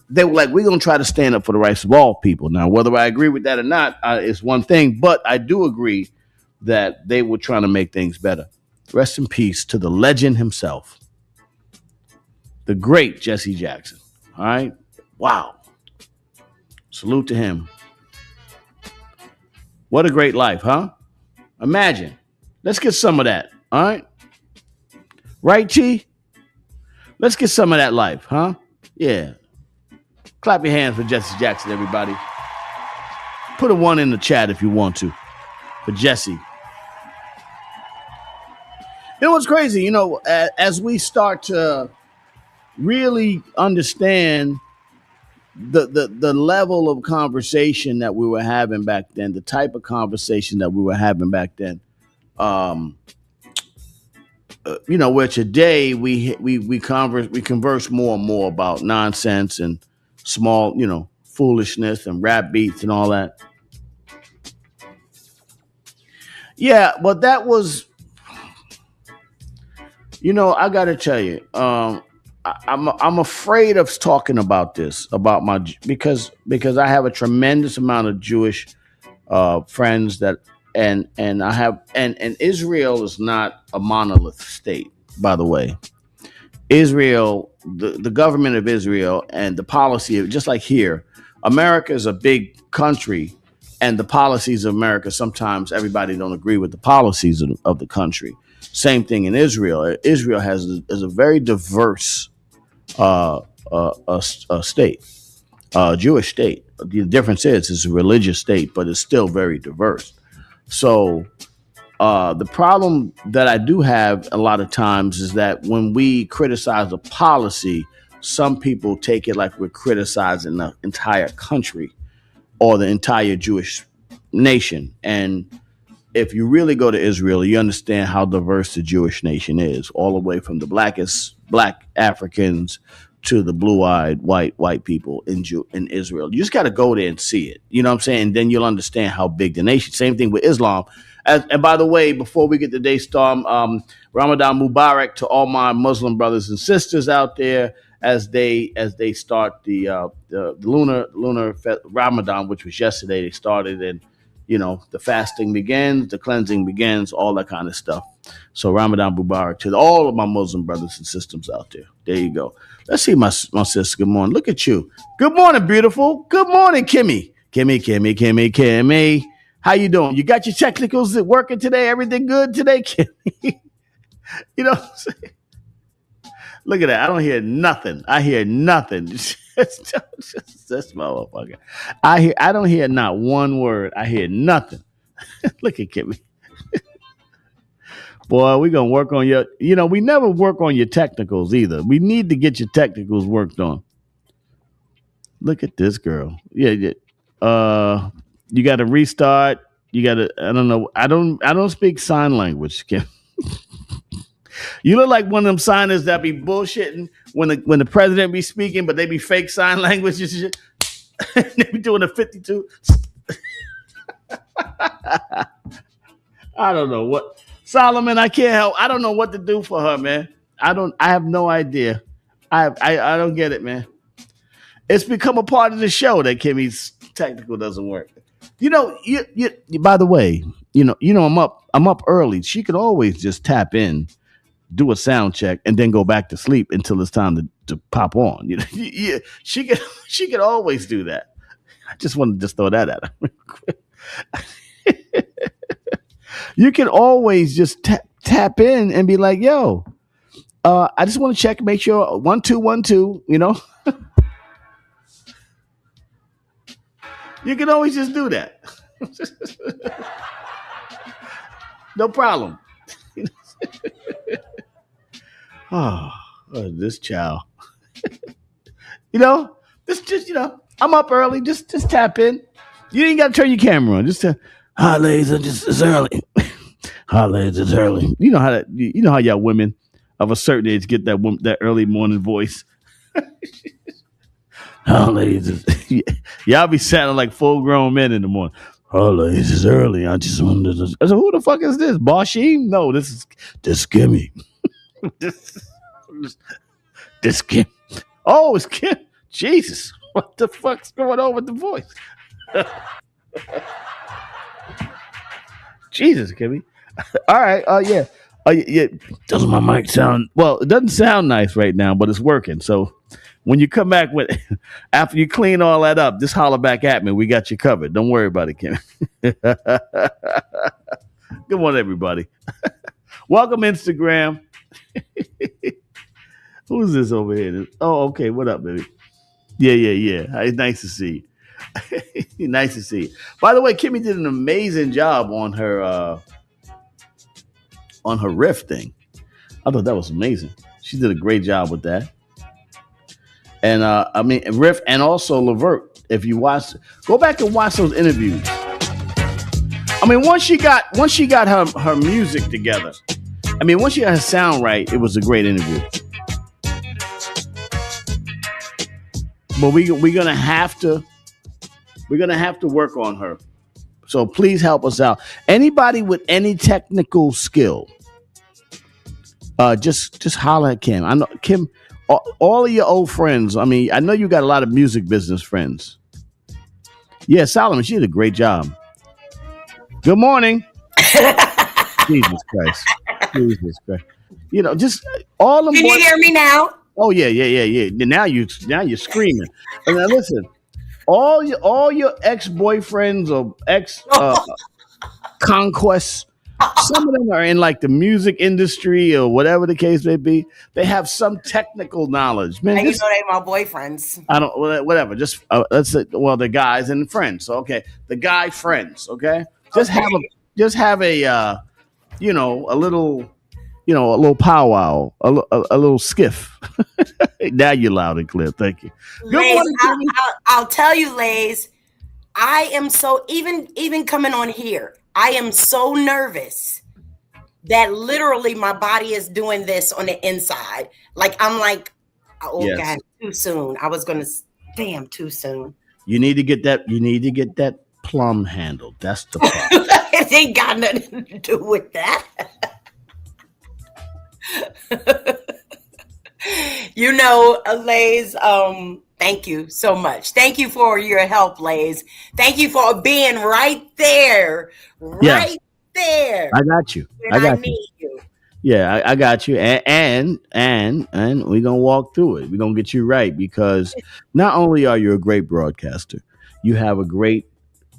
They were like, we're going to try to stand up for the rights of all people. Now, whether I agree with that or not is one thing, but I do agree that they were trying to make things better. Rest in peace to the legend himself, the great Jesse Jackson. All right. Wow. Salute to him. What a great life, huh? Imagine. Let's get some of that. All right. Right, Chi? Let's get some of that life, huh? Yeah. Clap your hands for Jesse Jackson, everybody. Put a 1 in the chat if you want to for Jesse. You know what's crazy? As we start to really understand the level of conversation that we were having back then, the type of conversation that we were having back then, where today we converse more and more about nonsense and small, foolishness and rap beats and all that. Yeah, but that was, I got to tell you, I'm afraid of talking about this, because I have a tremendous amount of Jewish friends that, and I have, and Israel is not a monolith state, by the way. Israel, the government of Israel and the policy of, just like here, America is a big country, and the policies of America, sometimes everybody don't agree with the policies of the country. Same thing in Israel. Israel is a very diverse state, Jewish state. The difference is it's a religious state, but it's still very diverse. So the problem that I do have a lot of times is that when we criticize a policy, some people take it like we're criticizing the entire country or the entire Jewish nation. And if you really go to Israel, you understand how diverse the Jewish nation is, all the way from the black Africans to the blue-eyed white people in Israel. You just got to go there and see it. You know what I'm saying? And then you'll understand how big the nation. Same thing with Islam. And by the way, before we get to Daystorm, Ramadan Mubarak to all my Muslim brothers and sisters out there. as they start the lunar Ramadan, which was yesterday. They started, and the fasting begins, the cleansing begins, all that kind of stuff. So Ramadan Mubarak to all of my Muslim brothers and sisters out there. There you go. Let's see my sister. Good morning. Look at you. Good morning, beautiful. Good morning, Kimmy. Kimmy. How you doing? You got your technicals working today? Everything good today, Kimmy? You know what I'm saying? Look at that. I don't hear nothing. I hear nothing. Just this motherfucker. I don't hear not one word. I hear nothing. Look at Kimmy. Boy, we're going to work on your, we never work on your technicals either. We need to get your technicals worked on. Look at this girl. Yeah. You got to restart. You got to, I don't know. I don't speak sign language, Kim. You look like one of them signers that be bullshitting when the president be speaking, but they be fake sign language and shit. They be doing a 52. I don't know what. Solomon, I can't help. I don't know what to do for her, man. I have no idea. I don't get it, man. It's become a part of the show that Kimmy's technical doesn't work. You by the way, I'm up early. She could always just tap in, do a sound check, and then go back to sleep until it's time to pop on. She could always do that. I just want to throw that at her real quick. You can always just tap in and be like, yo, I just want to check, make sure 1 2 1 2, You can always just do that. No problem. Oh, this child. I'm up early. Just tap in. You ain't got to turn your camera on. Just hi, ladies, it's early. Hi, ladies, it's early. You know how y'all women of a certain age get that early morning voice. Hi, ladies, y'all be sounding like full grown men in the morning. Oh, ladies, it's early. I just wanted to. I said, who the fuck is this? Bashim? No, this is Kimmy. this Kim. Oh, it's Kim. Jesus, what the fuck's going on with the voice? Jesus, Kimmy. All right. Yeah. Yeah. Doesn't my mic sound? Well, it doesn't sound nice right now, but it's working. So when you come back after you clean all that up, just holler back at me. We got you covered. Don't worry about it, Kimmy. Good morning, everybody. Welcome, Instagram. Who's this over here? Oh, okay. What up, baby? Yeah. It's nice to see you. Nice to see you. By the way, Kimmy did an amazing job on her riff thing. I thought that was amazing. She did a great job with that. And riff and also Levert. If you go back and watch those interviews. I mean, once she got her music together. I mean, once she got her sound right, it was a great interview. But we're gonna have to work on her. So please help us out. Anybody with any technical skill, just holler at Kim. I know Kim. All of your old friends. I mean, I know you got a lot of music business friends. Yeah, Solomon, she did a great job. Good morning. Jesus Christ. Just all of them.
Can you hear me now?
Oh yeah. Now you're screaming. And now listen, all your ex-boyfriends or ex conquests, some of them are in like the music industry or whatever the case may be. They have some technical knowledge. Man,
and you know they my boyfriends.
I don't whatever. Just let's say, well, the guys and friends. So, okay, the guy friends. Okay, just have a a little powwow, a little skiff. Now you're loud and clear. Thank you.
Good morning, I'll tell you, Lays. I am so even coming on here. I am so nervous that literally my body is doing this on the inside. Like I'm like, oh yes. God, too soon. I was gonna, damn, too soon.
You need to get that plum handled. That's the problem.
It ain't got nothing to do with that. You know, Lays, thank you so much. Thank you for your help, Lays. Thank you for being right there. Right there.
I got you.
When I need you.
Yeah, I got you. And we're gonna walk through it. We're gonna get you right because not only are you a great broadcaster, you have a great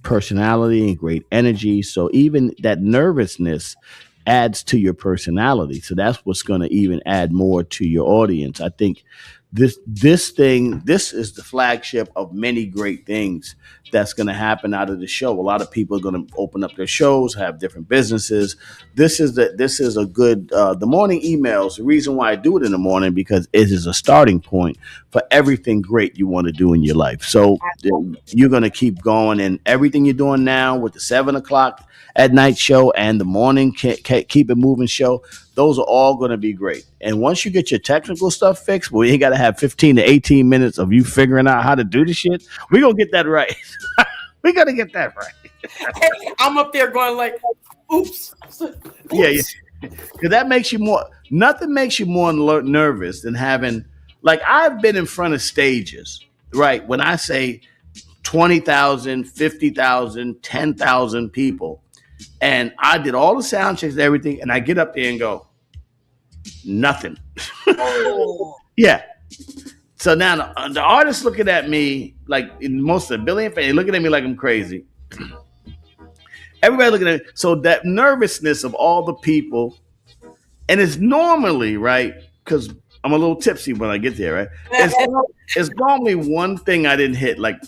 personality and great energy. So even that nervousness adds to your personality. So that's what's going to even add more to your audience. I think this is the flagship of many great things that's going to happen out of the show. A lot of people are going to open up their shows, have different businesses. This is a good the morning emails. The reason why I do it in the morning because it is a starting point for everything great you want to do in your life. So you're going to keep going, and everything you're doing now with the 7:00 at night show and the morning keep it moving show, those are all going to be great. And once you get your technical stuff fixed, well, you got to have 15 to 18 minutes of you figuring out how to do the shit. We're going to get that right. We got to get that right.
I'm up there going like, oops.
Yeah. Because that makes you nothing makes you more nervous than having, like, I've been in front of stages, right? When I say 20,000, 50,000, 10,000 people, and I did all the sound checks and everything, and I get up there and go, nothing. Yeah. So now the artists looking at me like most of the billion fans, looking at me like I'm crazy. Everybody looking at me. So that nervousness of all the people, and it's normally, right, because I'm a little tipsy when I get there, right? It's normally one thing I didn't hit, like,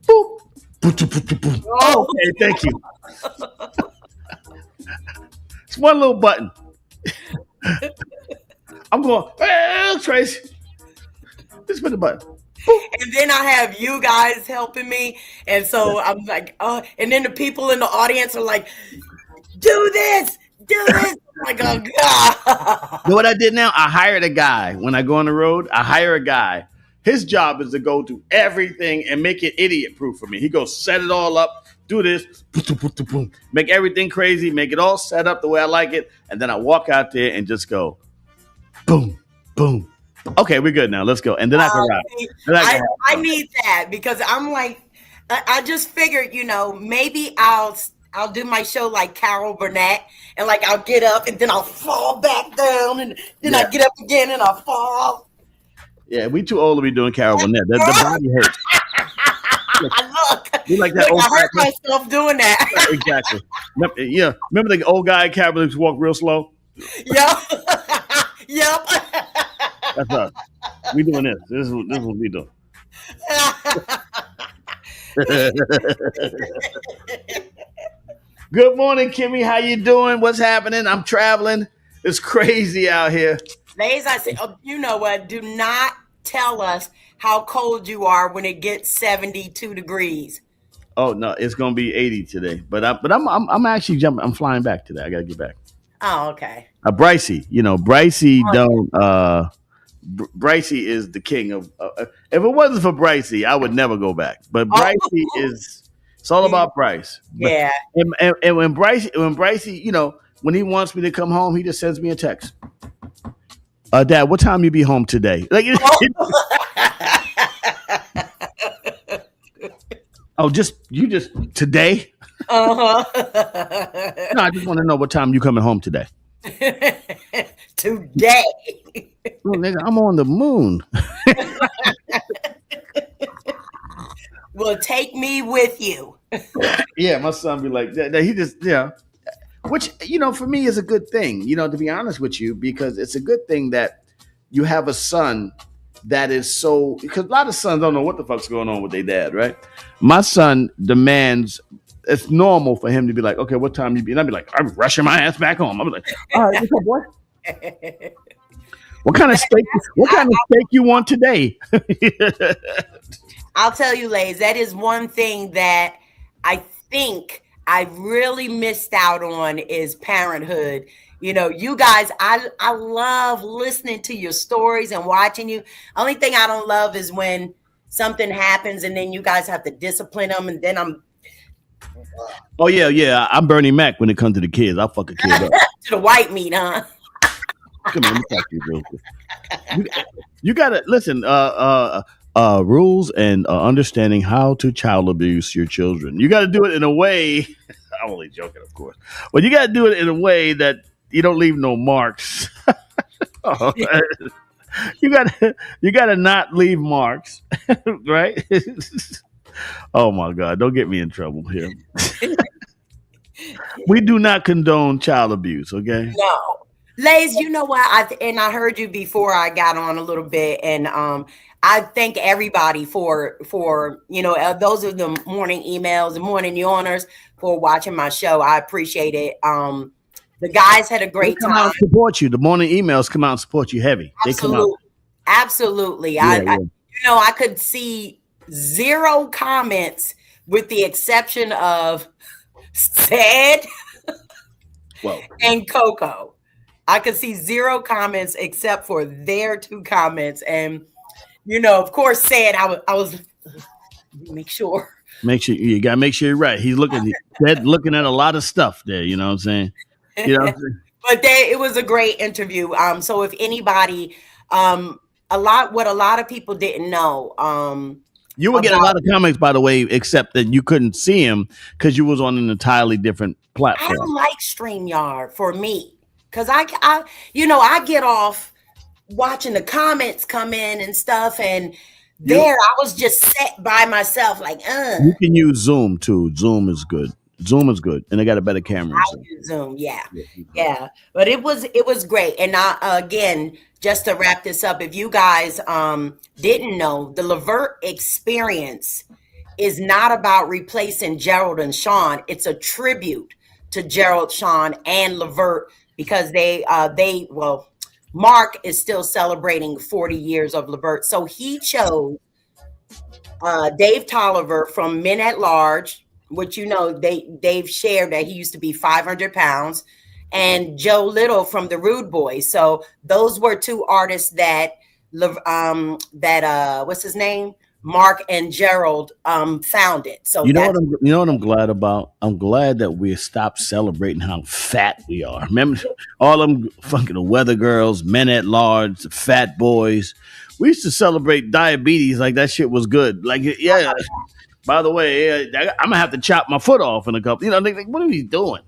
boop. Oh, okay, thank you. It's one little button. I'm going, hey, Tracy. Just put the button.
And then I have you guys helping me. And so I'm like, and then the people in the audience are like, do this. I'm like, oh, God.
You know what I did now? I hired a guy. When I go on the road, I hire a guy. His job is to go do everything and make it idiot-proof for me. He goes, set it all up, do this, make everything crazy, make it all set up the way I like it, and then I walk out there and just go, boom, boom. Okay, we're good now. Let's go. And then I can rap.
I need that because I'm like, I just figured, maybe I'll do my show like Carol Burnett, and like I'll get up and then I'll fall back down, and then I get up again and I'll fall.
Yeah, we too old to be doing Carol Burnett. The body hurts.
Look, like that. I hurt myself doing that.
Exactly. Yeah. Remember the old guy at Carol Burnett walk real slow?
Yep. Yep.
That's us. We doing this. This is what we doing. Good morning, Kimmy. How you doing? What's happening? I'm traveling. It's crazy out here.
Ladies, I said, you know what? Do not tell us how cold you are when it gets 72 degrees.
Oh no, it's gonna be 80 today. But I'm actually jumping. I'm flying back today. I gotta get back.
Oh, okay.
Brycey, Brycey is the king of. If it wasn't for Brycey, I would never go back. But Brycey is. It's all about Bryce.
Yeah.
And when Brycey, when he wants me to come home, he just sends me a text. Dad, what time you be home today? Like, you just today?
Uh-huh.
No, I just want to know what time you coming home today.
Today.
Oh, nigga, I'm on the moon.
Well, take me with you.
Yeah, my son be like that. He just, which, for me is a good thing, to be honest with you, because it's a good thing that you have a son that is so, because a lot of sons don't know what the fuck's going on with their dad, right? My son demands, it's normal for him to be like, okay, what time you be? And I'd be like, I'm rushing my ass back home. I'm like, all right, what's up, boy? What kind of steak you want today?
I'll tell you, Lays, that is one thing that I think I really missed out on is parenthood. You guys, I love listening to your stories and watching you. Only thing I don't love is when something happens and then you guys have to discipline them, and then I'm.
Oh yeah, I'm Bernie Mac when it comes to the kids. I'll fuck a kid up.
To the white meat, huh?
Come on, let me talk to you real quick. You gotta listen. Rules and understanding how to child abuse your children. You got to do it in a way. I'm only joking, of course, but you got to do it in a way that you don't leave no marks. You gotta not leave marks, right? Oh my God! Don't get me in trouble here. We do not condone child abuse, okay?
No. Lays, you know what? I heard you before I got on a little bit, and I thank everybody for those are the morning emails, the morning yawners for watching my show. I appreciate it. The guys had a great
They come
time.
out and support you. The morning emails come out and support you heavy. They come out.
Absolutely.
Yeah.
I could see 0 comments with the exception of Sad and Coco. I could see 0 comments except for their 2 comments. And, of course, Sad, I was make sure
You gotta make sure you're right. He's looking at a lot of stuff there, you know what I'm saying? You know what I'm saying?
But it was a great interview. So if anybody what a lot of people didn't know.
You would get a lot of comments, by the way, except that you couldn't see him because you was on an entirely different
I
platform.
don't like StreamYard for me because I get off watching the comments come in and stuff, and I was just set by myself like,
You can use Zoom too. Zoom is good. And they got a better camera.
I'll use Zoom, yeah. But it was great, and again, just to wrap this up, if you guys didn't know, the Levert experience is not about replacing Gerald and Sean. It's a tribute to Gerald, Sean, and Levert because Mark is still celebrating 40 years of Levert. So he chose Dave Tolliver from Men at Large, which Dave shared that he used to be 500 pounds, and Joe Little from the Rude Boys. So those were 2 artists that what's his name? Mark and Gerald founded. So
you know what I'm glad about? I'm glad that we stopped celebrating how fat we are. Remember all them fucking weather girls, Men at Large, fat boys. We used to celebrate diabetes like that shit was good. Like, yeah. By the way, I'm gonna have to chop my foot off in a couple. What are we doing?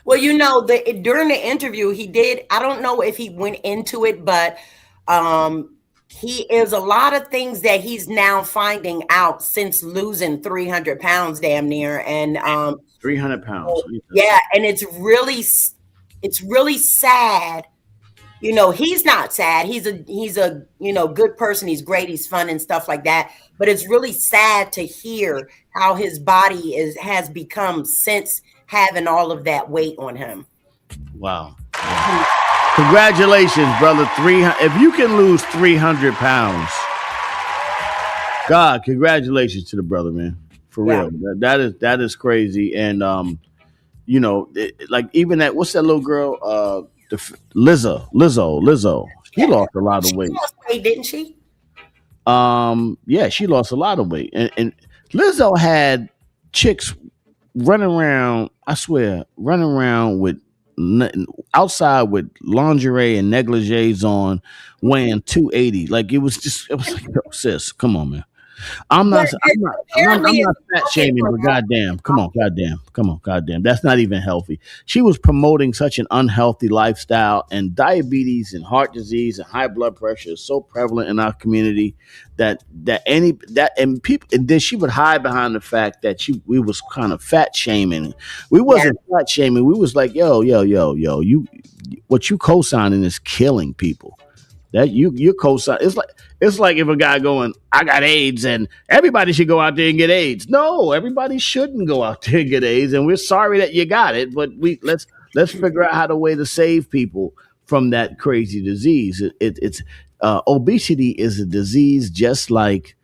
Well, during the interview, he did. I don't know if he went into it, but he is a lot of things that he's now finding out since losing 300 pounds, damn near, and
300 pounds.
Yeah, and it's really sad. He's not sad. He's a good person. He's great. He's fun and stuff like that. But it's really sad to hear how his body has become since having all of that weight on him.
Wow. Congratulations, brother. If you can lose 300 pounds, God, congratulations to the brother, man. For real. That is crazy. And like even that, what's that little girl? Lizzo. She lost a lot of weight.
She lost weight, didn't she?
Yeah, she lost a lot of weight. And Lizzo had chicks running around with outside with lingerie and negligees on, weighing 280. Like it was like, yo, sis, come on, man. I'm not fat shaming, but goddamn. That's not even healthy. She was promoting such an unhealthy lifestyle, and diabetes and heart disease and high blood pressure is so prevalent in our community that people, and then she would hide behind the fact that we was kind of fat shaming. We wasn't fat shaming. We was like, yo, you what you co-signing is killing people. That you co-sign. It's like if a guy going, I got AIDS and everybody should go out there and get AIDS. No, everybody shouldn't go out there and get AIDS, and we're sorry that you got it, but let's figure out how to way to save people from that crazy disease. It's obesity is a disease just like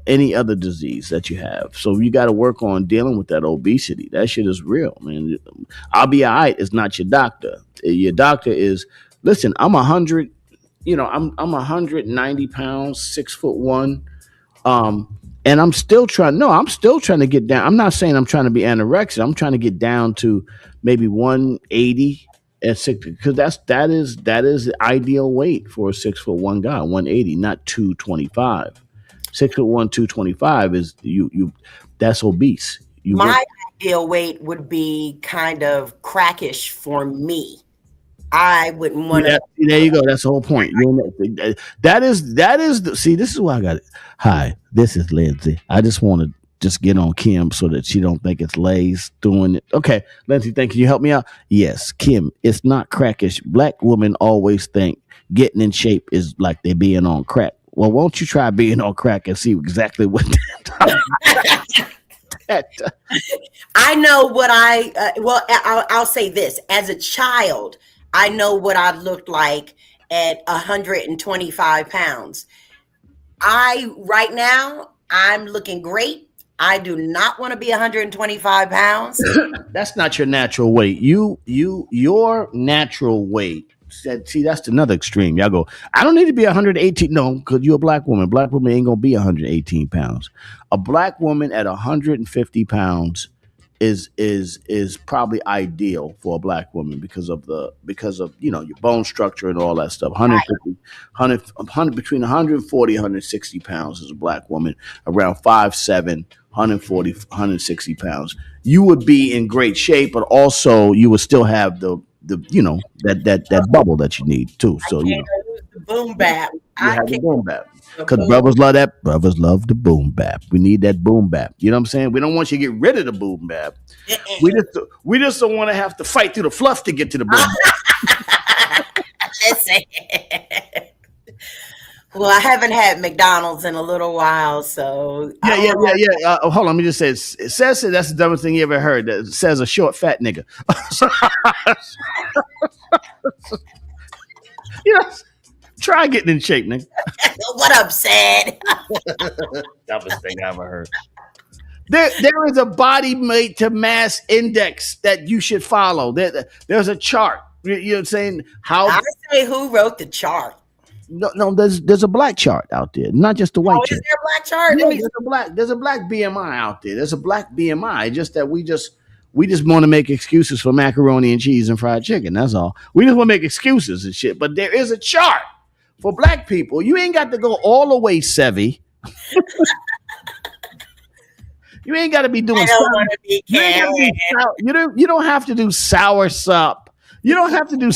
any other disease that you have. So you got to work on dealing with that obesity. That shit is real, man. I'll be all right. It's not your doctor. Your doctor is. Listen, I'm 100, I'm 190 pounds, 6'1", and I'm still trying to get down. I'm not saying I'm trying to be anorexic. I'm trying to get down to maybe 180, at 6, because that is the ideal weight for a 6'1" guy, 180, not 225. 6'1", 225 is you. That's obese.
My ideal weight would be kind of crackish for me. I wouldn't want to.
There you go. That's the whole point. That is see, this is why I got it. Hi, this is Lindsay. I just want to just get on Kim so that she don't think it's Lay's doing it. Okay, Lindsay, thank you. You help me out? Yes, Kim, it's not crackish. Black women always think getting in shape is like they being on crack. Well, won't you try being on crack and see exactly what
I know what I'll say this. As a child, I know what I looked like at 125 pounds. Right now, I'm looking great. I do not want to be 125 pounds.
That's not your natural weight. Your natural weight. See, that's another extreme. Y'all go, I don't need to be 118. No, because you're a black woman. Black woman ain't going to be 118 pounds. A black woman at 150 pounds is probably ideal for a black woman because of your bone structure and all that stuff. 100 between 140 160 pounds is a black woman. Around 5'7", 140 160 pounds. You would be in great shape, but also you would still have the that bubble that you need too. So
the boom bap.
You have the boom bap. Because brothers love that. Brothers love the boom bap. We need that boom bap. You know what I'm saying? We don't want you to get rid of the boom bap. We just don't want to have to fight through the fluff to get to the boom bap.
Listen. Well, I haven't had McDonald's in a little while, so
yeah. Hold on, let me just say, it says that's the dumbest thing you ever heard. It says a short fat nigga. Yes. Try getting in shape, nigga.
What up, Sad?
Dumbest thing I ever heard. There is a body weight to mass index that you should follow. There's a chart. You know what I'm saying?
I say who wrote the chart?
No, there's a black chart out there, not just the white chart.
Is there a black chart?
Yeah, there's a black BMI out there. There's a black BMI. Just that we just want to make excuses for macaroni and cheese and fried chicken. That's all. We just want to make excuses and shit. But there is a chart for black people. You ain't got to go all the way Sevy. You ain't got to be doing. You don't have to do sour sup. You don't have to do.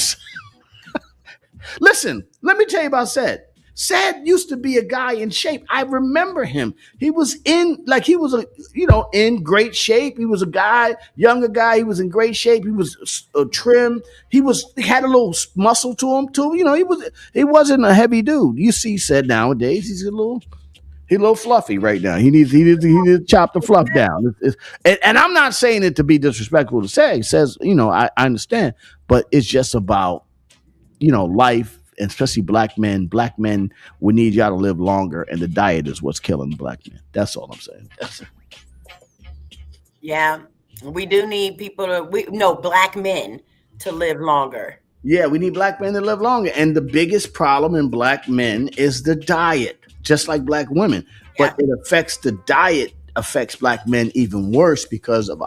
Listen, let me tell you about Sed. Sed used to be a guy in shape. I remember him. He was in great shape. He was a younger guy. He was in great shape. He was trim. He had a little muscle to him too. He wasn't a heavy dude. You see Sed nowadays. He's a little fluffy right now. He needs to chop the fluff down. And I'm not saying it to be disrespectful to say. It says, I understand, but it's just about life, and especially black men. Black men, we need y'all to live longer, and the diet is what's killing black men. That's all I'm saying.
Yeah, we do need black men to live longer.
Yeah, we need black men to live longer. And the biggest problem in black men is the diet, just like black women. Yeah. But the diet affects black men even worse because of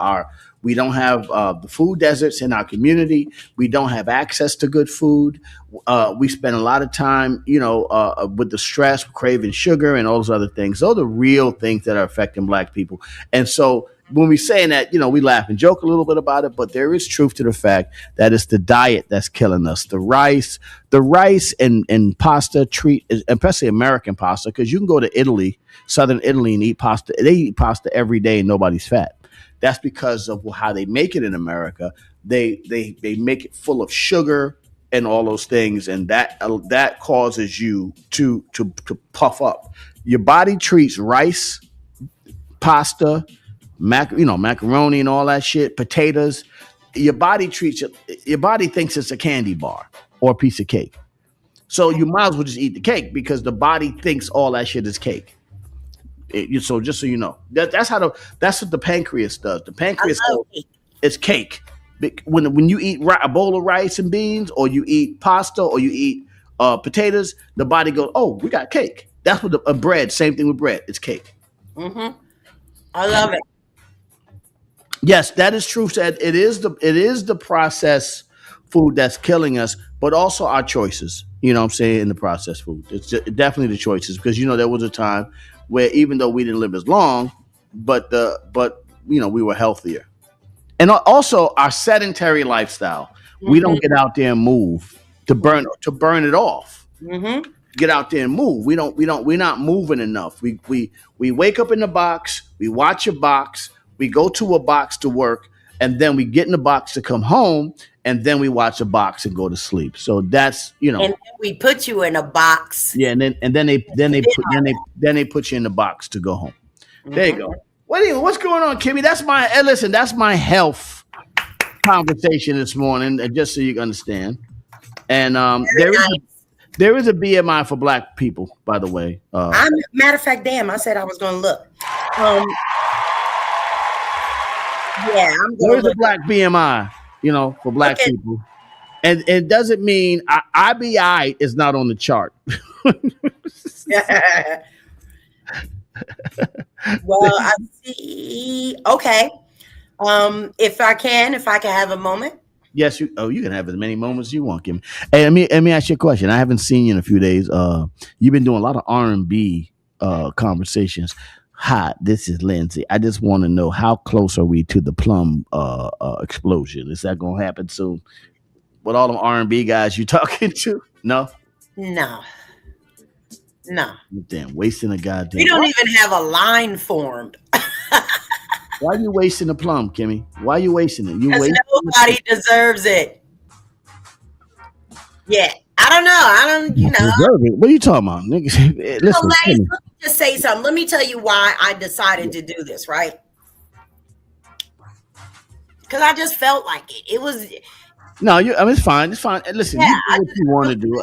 we don't have the food deserts in our community. We don't have access to good food. We spend a lot of time, with the stress, craving sugar and all those other things. Those are the real things that are affecting black people. And so when we saying that, we laugh and joke a little bit about it, but there is truth to the fact that it's the diet that's killing us. The rice and pasta especially American pasta, because you can go to Italy, southern Italy, and eat pasta. They eat pasta every day and nobody's fat. That's because of how they make it in America. They make it full of sugar and all those things, and that causes you to puff up. Your body treats rice, pasta, macaroni and all that shit, potatoes. Your body thinks it's a candy bar or a piece of cake. So you might as well just eat the cake because the body thinks all that shit is cake. So just so you know, that's what the pancreas does. The pancreas is cake. When you eat a bowl of rice and beans, or you eat pasta, or you eat potatoes, the body goes, "Oh, we got cake." That's what bread. Same thing with bread. It's cake.
Mm-hmm. I love it.
Yes, that is true. Said it is the process food that's killing us, but also our choices. You know what I'm saying, in the processed food. It's definitely the choices, because there was a time where even though we didn't live as long, but we were healthier. And also our sedentary lifestyle. We don't get out there and move to burn it off.
Mm-hmm.
Get out there and move. We're not moving enough. We wake up in the box, we watch a box, we go to a box to work, and then we get in the box to come home, and then we watch a box and go to sleep. So that's
And then we put you in a box.
yeah, and then they put you in the box to go home. There you go. What's going on, Kimmy? That's my health conversation this morning, just so you can understand. And there is a BMI for black people, by the way.
Matter of fact, damn, I said I was going to look. Yeah, I'm going to
There's
look.
a black BMI, for black people. And it doesn't mean IBI is not on the chart.
Well, I see. Okay. If I can have a moment.
Yes, you can have as many moments as you want, Kim. Hey, let me ask you a question. I haven't seen you in a few days. You've been doing a lot of R&B conversations. Hi, this is Lindsay. I just want to know, how close are we to the Plum explosion? Is that gonna happen soon? With all them R&B guys you talking to? No. Damn, wasting a goddamn.
We don't even have a line formed.
Why are you wasting the Plum, Kimmy? Why are you wasting it?
Because nobody deserves it. Yeah. I don't,
Deserve it? What are you talking about, nigga? Listen,
let me just say something. Let me tell you why I decided to do this, right? Because I just felt like it. It was.
No, it's fine. It's fine. Listen,
Yeah,
you do what you want to do.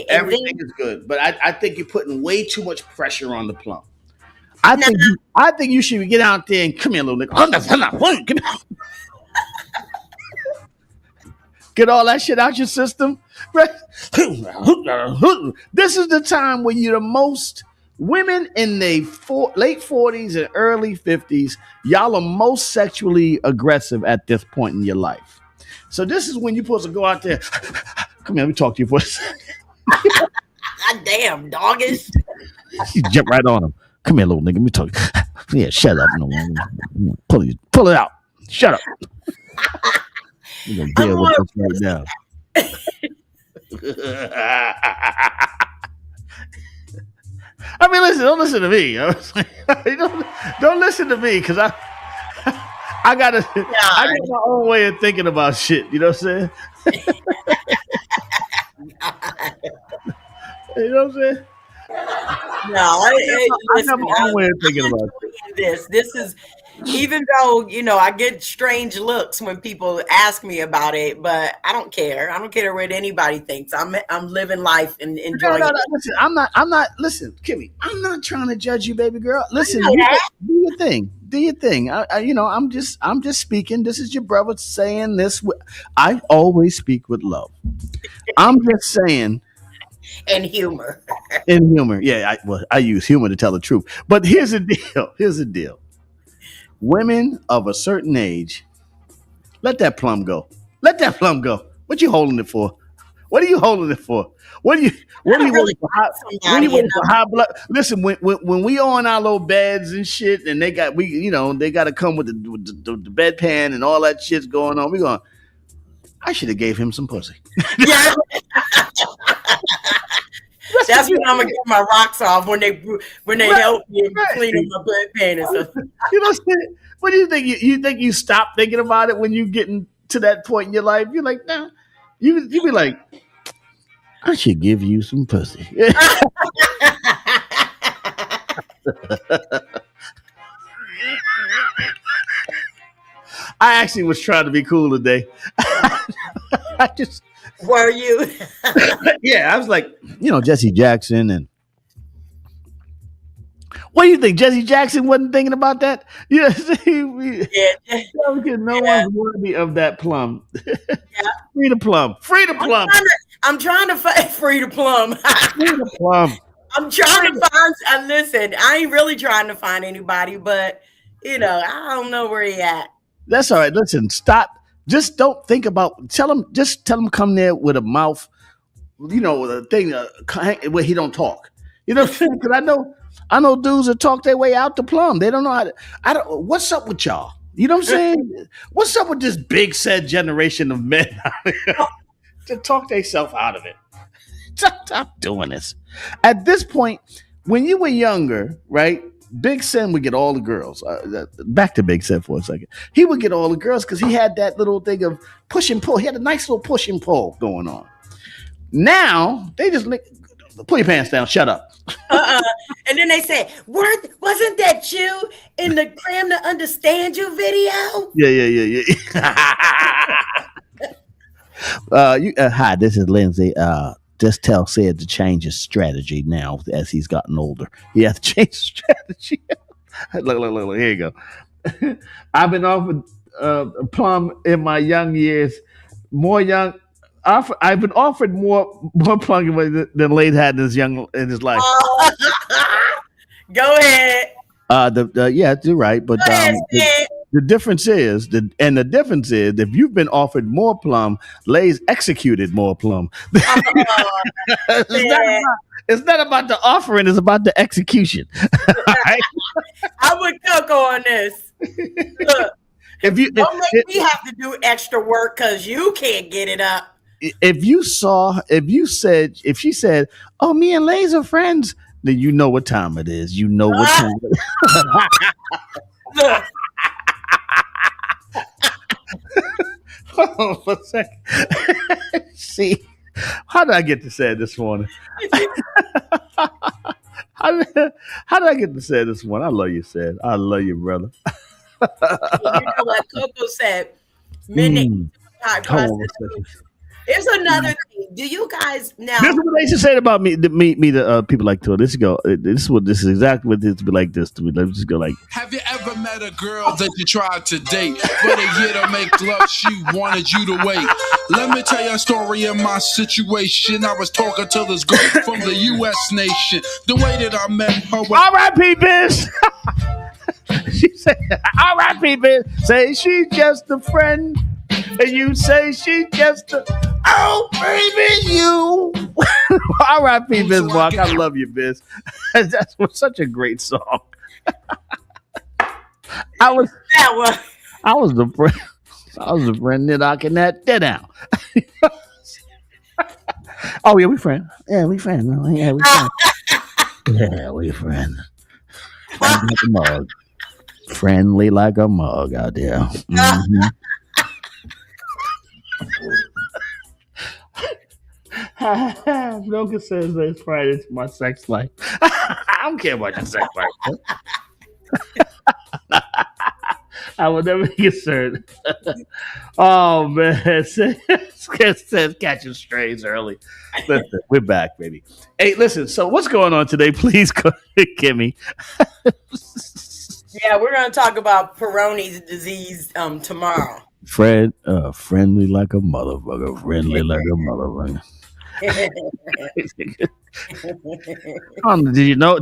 Everything
then-
is good, but I think you're putting way too much pressure on the Plum. I think you should get out there and come here, little nigga. Get all that shit out your system. This is the time when you're the most women in their late 40s and early 50s. Y'all are most sexually aggressive at this point in your life. So this is when you're supposed to go out there. Come here, let me talk to you for a second.
God damn, doggish.
You jump right on him. Come here, little nigga. Let me talk. Yeah, shut up. No, pull it out. Shut up. We're gonna deal with this right now. I mean, don't listen to me. Don't listen to me, because I got my own way of thinking about shit. You know what I'm saying? You know what I'm saying?
No,
I have my own way of thinking about
this. This is, even though I get strange looks when people ask me about it, but I don't care. I don't care what anybody thinks. I'm living life and enjoying it.
Listen, I'm not. Listen, Kimmy, I'm not trying to judge you, baby girl. Listen, do your thing. Do your thing. I'm just speaking. This is your brother saying this. I always speak with love. I'm just saying.
And humor.
Yeah. I use humor to tell the truth. But here's the deal. Women of a certain age, let that Plum go. Let that Plum go. What you holding it for? What are you holding it for? What are you waiting for? High blood? Listen, when we on our little beds and shit, and they got to come with the bedpan and all that shit's going on. We going, I should have gave him some pussy.
Yeah. That's when I'm gonna get my rocks off when they help me clean my bedpan and stuff.
You know what I'm saying? What do you think? You think you stop thinking about it when you getting to that point in your life? You're like, nah. You be like, I should give you some pussy. I actually was trying to be cool today.
Were you?
Yeah, I was like, Jesse Jackson, and what do you think? Jesse Jackson wasn't thinking about that? No one's worthy of that Plum. Free the Plum. Free the Plum.
I'm trying to find free the Plum.
Free the Plum.
I'm trying to find. Listen, I ain't really trying to find anybody, but I don't know where he at.
That's all right. Listen, stop Just don't think about. Tell them come there with a mouth, the thing where he don't talk. You know what I'm saying? Because I know dudes that talk their way out the plum. They don't know how to. What's up with y'all? You know what I'm saying? What's up with this big said generation of men to talk themselves out of it? Stop doing this. At this point, when you were younger, right? Big Sen would get all the girls. Back to Big Sen for a second. He would get all the girls because he had that little thing of push and pull. He had a nice little push and pull going on. Now they just pull your pants down. Shut up.
And then they say, wasn't that you in the Cram to Understand You video?
Yeah. Hi, this is Lindsay. Just tell Sid to change his strategy now as he's gotten older. He has to change his strategy. Look, here you go. I've been offered plum in my young years. I've been offered more plum than Lade had in his life.
Go ahead.
Yeah, you're right. But the difference is if you've been offered more plum, Lay's executed more plum. It's not about the offering; it's about the execution. Right?
I would cook on this. Look, don't make me have to do extra work because you can't get it up.
If she said, "Oh, me and Lay's are friends," then you know what time it is. You know what time it is.
Look.
Hold on for a second. See, how did I get to say it this morning? How did I get to say it this morning? I love you, Sid. I love you, brother.
You know what Coco said? Midnight Here's another thing. Do you guys now?
This is what they should say about me. The people like to. This is exactly what this be like. This to me. Let's just go like.
Have you ever met a girl that you tried to date, but a year to make love, she wanted you to wait? Let me tell you a story of my situation. I was talking to this girl from the U.S. nation. The way that I met her.
R.I.P. bitch. She said, "R.I.P. bitch." Say she's just a friend. And you say she just baby, you. R.I.P. Biz Mark. I love you, Biz. That's such a great song. I was the friend that I can that down. Oh yeah, we friend. Yeah, we friend. Yeah, we friend. Yeah, we friend. Friendly like a mug. Friendly like a mug out there. Mm-hmm. Milka says it's Friday. It's my sex life. I don't care about your sex life. I will never be concerned. Oh man, says catching strays early. Listen, we're back, baby. Hey, listen. So what's going on today? Please, Kimmy.
Yeah, we're gonna talk about Peyronie's disease tomorrow.
Friendly like a motherfucker. Friendly like a motherfucker. Did you know?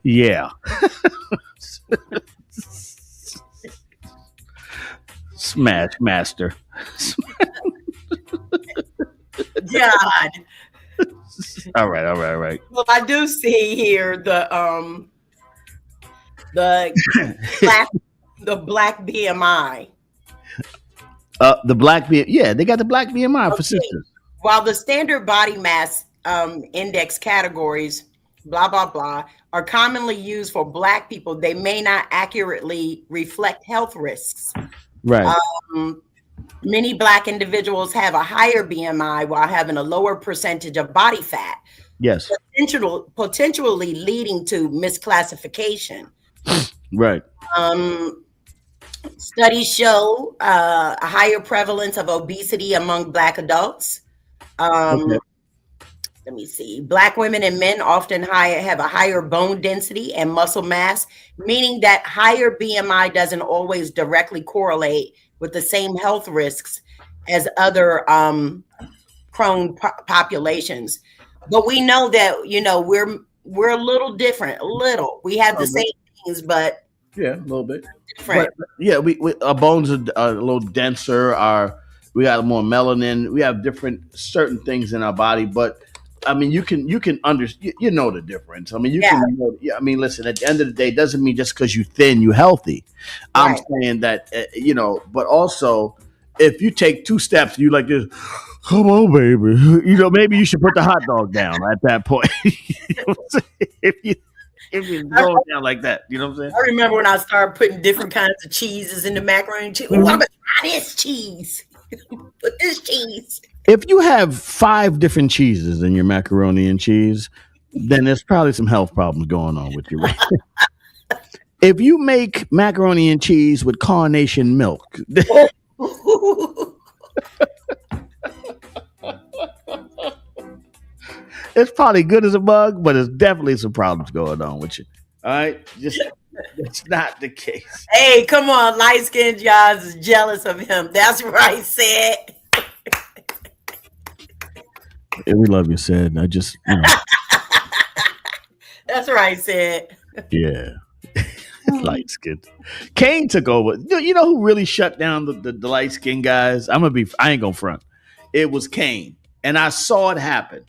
Yeah. Smash master.
God.
All right.
Well, I do see here the black BMI.
The black BMI. Yeah, they got the black BMI for sisters.
While the standard body mass index categories, blah, blah, blah, are commonly used for black people, they may not accurately reflect health risks.
Right.
Many black individuals have a higher BMI while having a lower percentage of body fat.
Yes.
Potentially leading to misclassification.
Right.
Studies show a higher prevalence of obesity among black adults.
Okay.
Let me see. Black women and men often have a higher bone density and muscle mass, meaning that higher BMI doesn't always directly correlate with the same health risks as other prone populations. But we know that, we're a little different. We have the same things, but
yeah, a little bit
different.
Yeah, we our bones are a little denser. We got more melanin. We have different certain things in our body, but I mean, you can you know the difference. I mean, you can. Yeah, I mean, listen. At the end of the day, it doesn't mean just because you thin, you healthy. I'm saying that but also if you take 2 steps, you like this. Come on, baby. Maybe you should put the hot dog down at that point. If you go down like that, you know what I'm saying?
I remember when I started putting different kinds of cheeses in the macaroni and cheese. I'm gonna try this cheese. Put this cheese.
If you have 5 different cheeses in your macaroni and cheese, then there's probably some health problems going on with you. Right? If you make macaroni and cheese with carnation milk, it's probably good as a bug, but there's definitely some problems going on with you. All right? It's not the case.
Hey, come on, light-skinned Johns is jealous of him. That's right, Sid.
Yeah, we love you, Sid. I just,
That's right, Sid.
Yeah. Light skin. Kane took over. You know who really shut down the light skin guys? I ain't gonna front. It was Kane. And I saw it happen.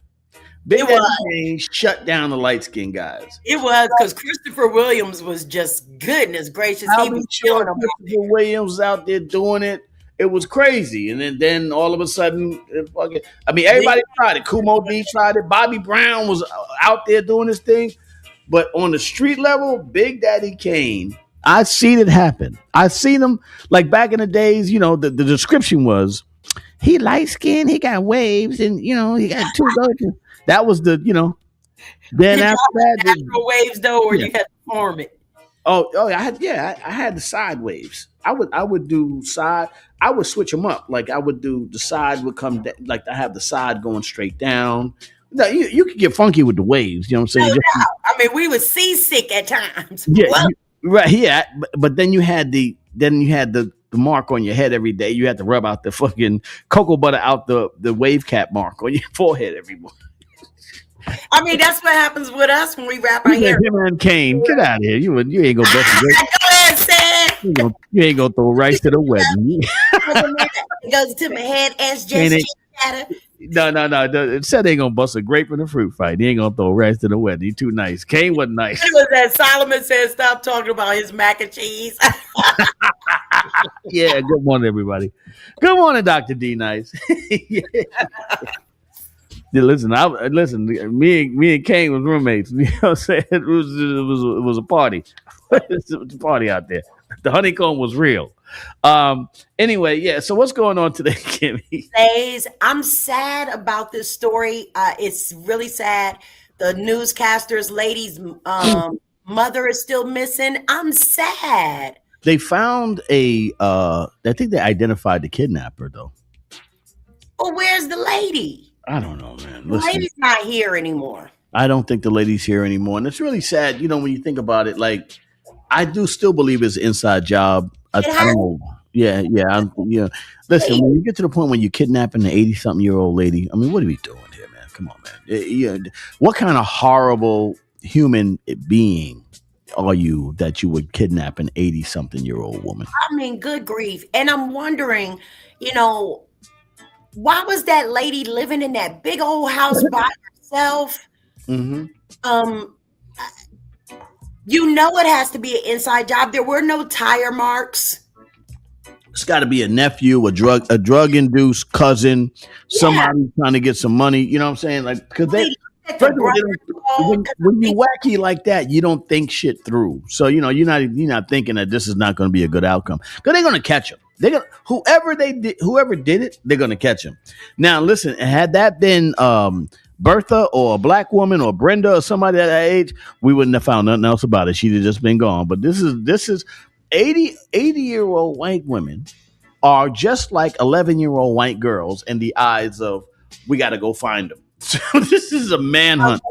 Big Daddy Kane shut down the light skin guys.
It was because Christopher Williams was just goodness gracious. He was killing them.
Christopher Williams out there doing it. It was crazy. And then all of a sudden, everybody tried it. Kumo D tried it. Bobby Brown was out there doing his thing. But on the street level, Big Daddy Kane, I seen it happen. I seen him like back in the days, the description was he light skinned, he got waves, and he got 2 goats. That was the, then after that.
Natural waves though, or you had to form it.
I had the side waves. I would do side. I would switch them up. Like I would do the side would come like I have the side going straight down. No, you could get funky with the waves. You know what I'm saying?
We were seasick at times.
Yeah, right. Yeah, but then you had the mark on your head every day. You had to rub out the fucking cocoa butter out the wave cap mark on your forehead every morning.
That's what happens with us when we wrap our hair.
Him and Kane, get out of here. You ain't gonna bust a grape.
Go ahead, Sam.
You ain't gonna throw rice to the wedding.
It goes to my head as just
No. Said ain't gonna bust a grape in a fruit fight. He ain't gonna throw rice to the wedding. He too nice. Kane wasn't nice.
It was that Solomon said, "Stop talking about his mac and cheese."
Yeah. Good morning, everybody. Good morning, Dr. D. Nice. Yeah. Listen. Me and Kane was roommates. You know what I'm saying? It was a party. It was a party out there. The honeycomb was real. Anyway, yeah. So what's going on today, Kimmy?
I'm sad about this story. It's really sad. The newscaster's lady's mother is still missing. I'm sad.
They found I think they identified the kidnapper though.
Well, where's the lady?
I don't know, man.
The lady's not here anymore.
I don't think the lady's here anymore. And it's really sad, when you think about it, like I do still believe it's an inside job. I don't know. Yeah. Listen, when you get to the point when you're kidnapping an 80-something-year-old lady, what are we doing here, man? Come on, man. What kind of horrible human being are you that you would kidnap an 80-something-year-old woman?
Good grief. And I'm wondering, why was that lady living in that big old house by herself?
Mm-hmm.
It has to be an inside job. There were no tire marks.
It's got to be a nephew, a drug-induced cousin, somebody trying to get some money. You know what I'm saying? Like, because when you wacky like that, you don't think shit through. So you're not thinking that this is not going to be a good outcome because they're going to catch him. Whoever did it, they're going to catch him. Now, listen, had that been Bertha or a black woman or Brenda or somebody at that age, we wouldn't have found nothing else about it. She'd have just been gone. But this is 80-year-old white women are just like 11-year-old white girls in the eyes of we got to go find them. So this is a manhunt.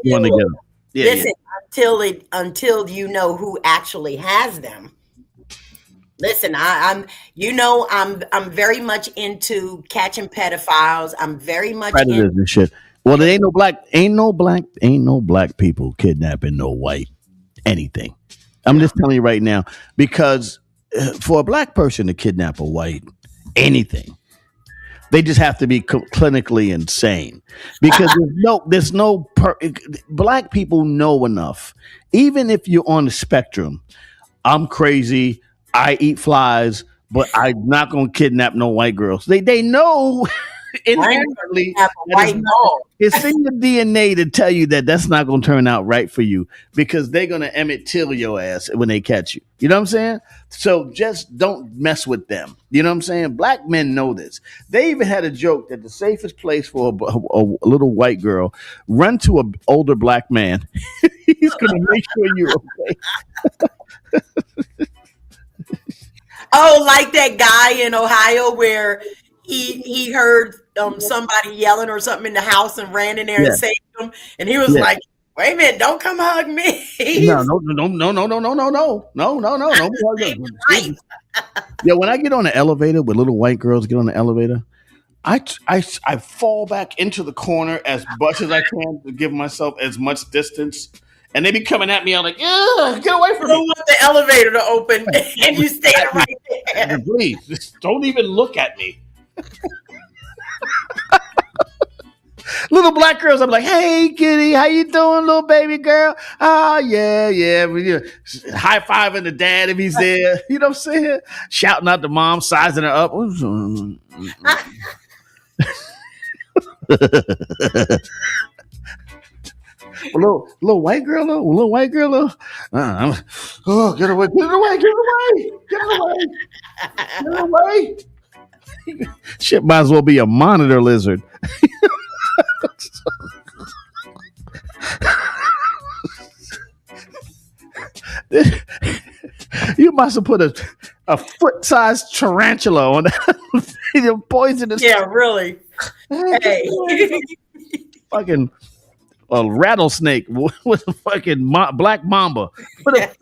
Listen, until you know who actually has them. Listen, I'm very much into catching pedophiles. I'm very much
predators and shit. Well, there ain't no black people kidnapping no white anything. I'm just telling you right now because for a black person to kidnap a white, anything, they just have to be clinically insane, because black people know enough. Even if you're on the spectrum, I'm crazy, I eat flies, but I'm not gonna kidnap no white girls. They know inherently it's in your DNA to tell you that that's not gonna turn out right for you, because they're gonna Emmett Till your ass when they catch you. You know what I'm saying? So just don't mess with them. You know what I'm saying? Black men know this. They even had a joke that the safest place for a little white girl, run to an older black man. He's gonna make sure you're okay.
Oh, like that guy in Ohio where he heard somebody yelling or something in the house and ran in there and saved him, and he was like, "Wait a minute, don't come hug me."
No. Yeah, when I get on the elevator with little white girls get on the elevator, I fall back into the corner as much as I can to give myself as much distance. And they be coming at me. I'm like, get away from me.
I don't want the elevator to open and you stand right there.
Please, just don't even look at me. Little black girls, I'm like, hey, kitty, how you doing, little baby girl? Oh, yeah. High-fiving the dad if he's there. You know what I'm saying? Shouting out the mom, sizing her up. Little white girl though. Get away. Shit might as well be a monitor lizard. You must have put a foot-sized tarantula on that. Poisonous.
Yeah, really. Hey.
Fucking a rattlesnake with a fucking black mamba. Put a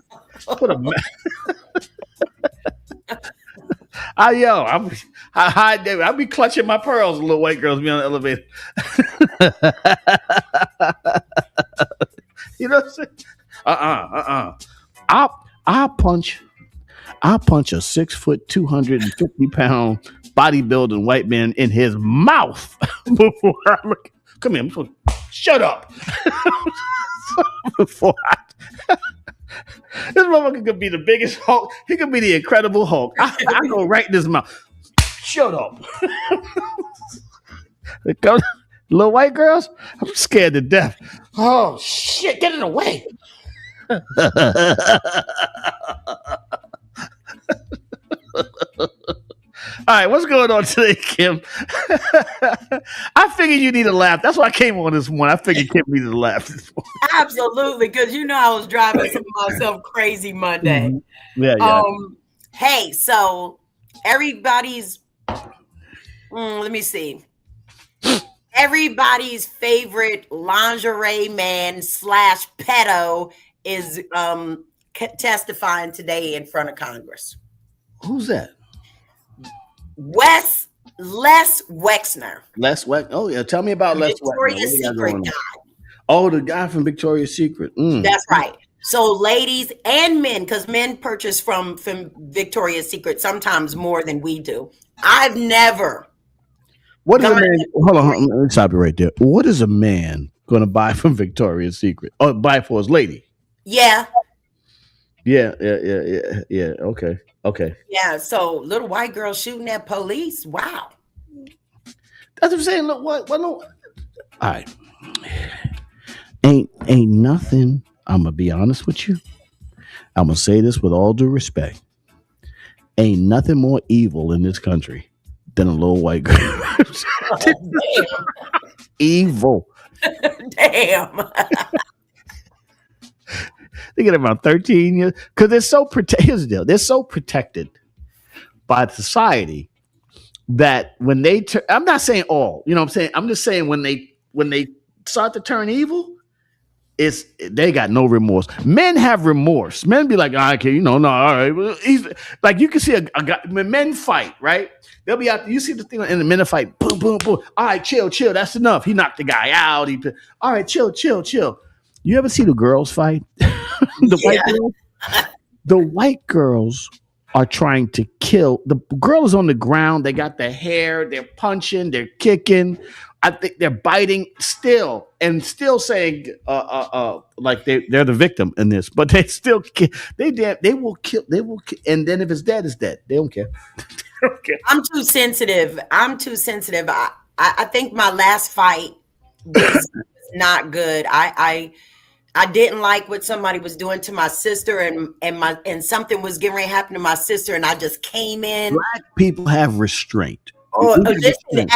I'll be clutching my pearls. Little white girls be on the elevator. You know what I'm saying? I'll punch a 6 foot, 250 pound bodybuilding white man in his mouth before I look. Come here, I'm supposed to shut up. Before this motherfucker could be the biggest Hulk. He could be the Incredible Hulk. I go right in his mouth. Shut up. Little white girls, I'm scared to death. Oh shit, get in the way. All right, what's going on today, Kim? I figured you need a laugh. That's why I came on this morning. I figured Kim needed a laugh this morning.
Absolutely, because I was driving myself crazy Monday.
Mm-hmm. Yeah.
Hey, so everybody's let me see. Everybody's favorite lingerie man / pedo is testifying today in front of Congress.
Who's that?
Les Wexner.
Les Wexner. Oh yeah, tell me about Les Wexner.
Victoria's Secret guy.
Oh, the guy from Victoria's Secret.
That's right. So ladies and men, because men purchase from Victoria's Secret sometimes more than we do. I've never.
What is a man? Hold on, let me stop you right there. What is a man going to buy from Victoria's Secret? Oh, buy for his lady?
Yeah.
Yeah. Okay.
Yeah. So little white girl shooting at police. Wow.
That's what I'm saying. Look, what? No. All right. Ain't nothing. I'm gonna be honest with you. I'm gonna say this with all due respect. Ain't nothing more evil in this country than a little white girl.
Oh,
evil.
Damn.
They get about 13 years because they're so protected. They're so protected by society that when they I'm not saying all, you know what I'm saying? I'm just saying when they start to turn evil, they got no remorse. Men have remorse. Men be like, okay, all right. He's like, you can see a guy when men fight, right? They'll be out there. You see the thing in the men fight, boom, boom, boom. All right, chill. That's enough. He knocked the guy out. All right, chill. You ever see the girls fight? The white girls are trying to kill. The girl is on the ground. They got the hair. They're punching. They're kicking. I think they're biting still and still saying like they're the victim in this, but they still they will kill. And then if it's dead, it's dead. They don't care. They don't care.
I'm too sensitive. I think my last fight was not good. I didn't like what somebody was doing to my sister, and something was getting ready to happen to my sister, and I just came in.
Black people have restraint.
Listen,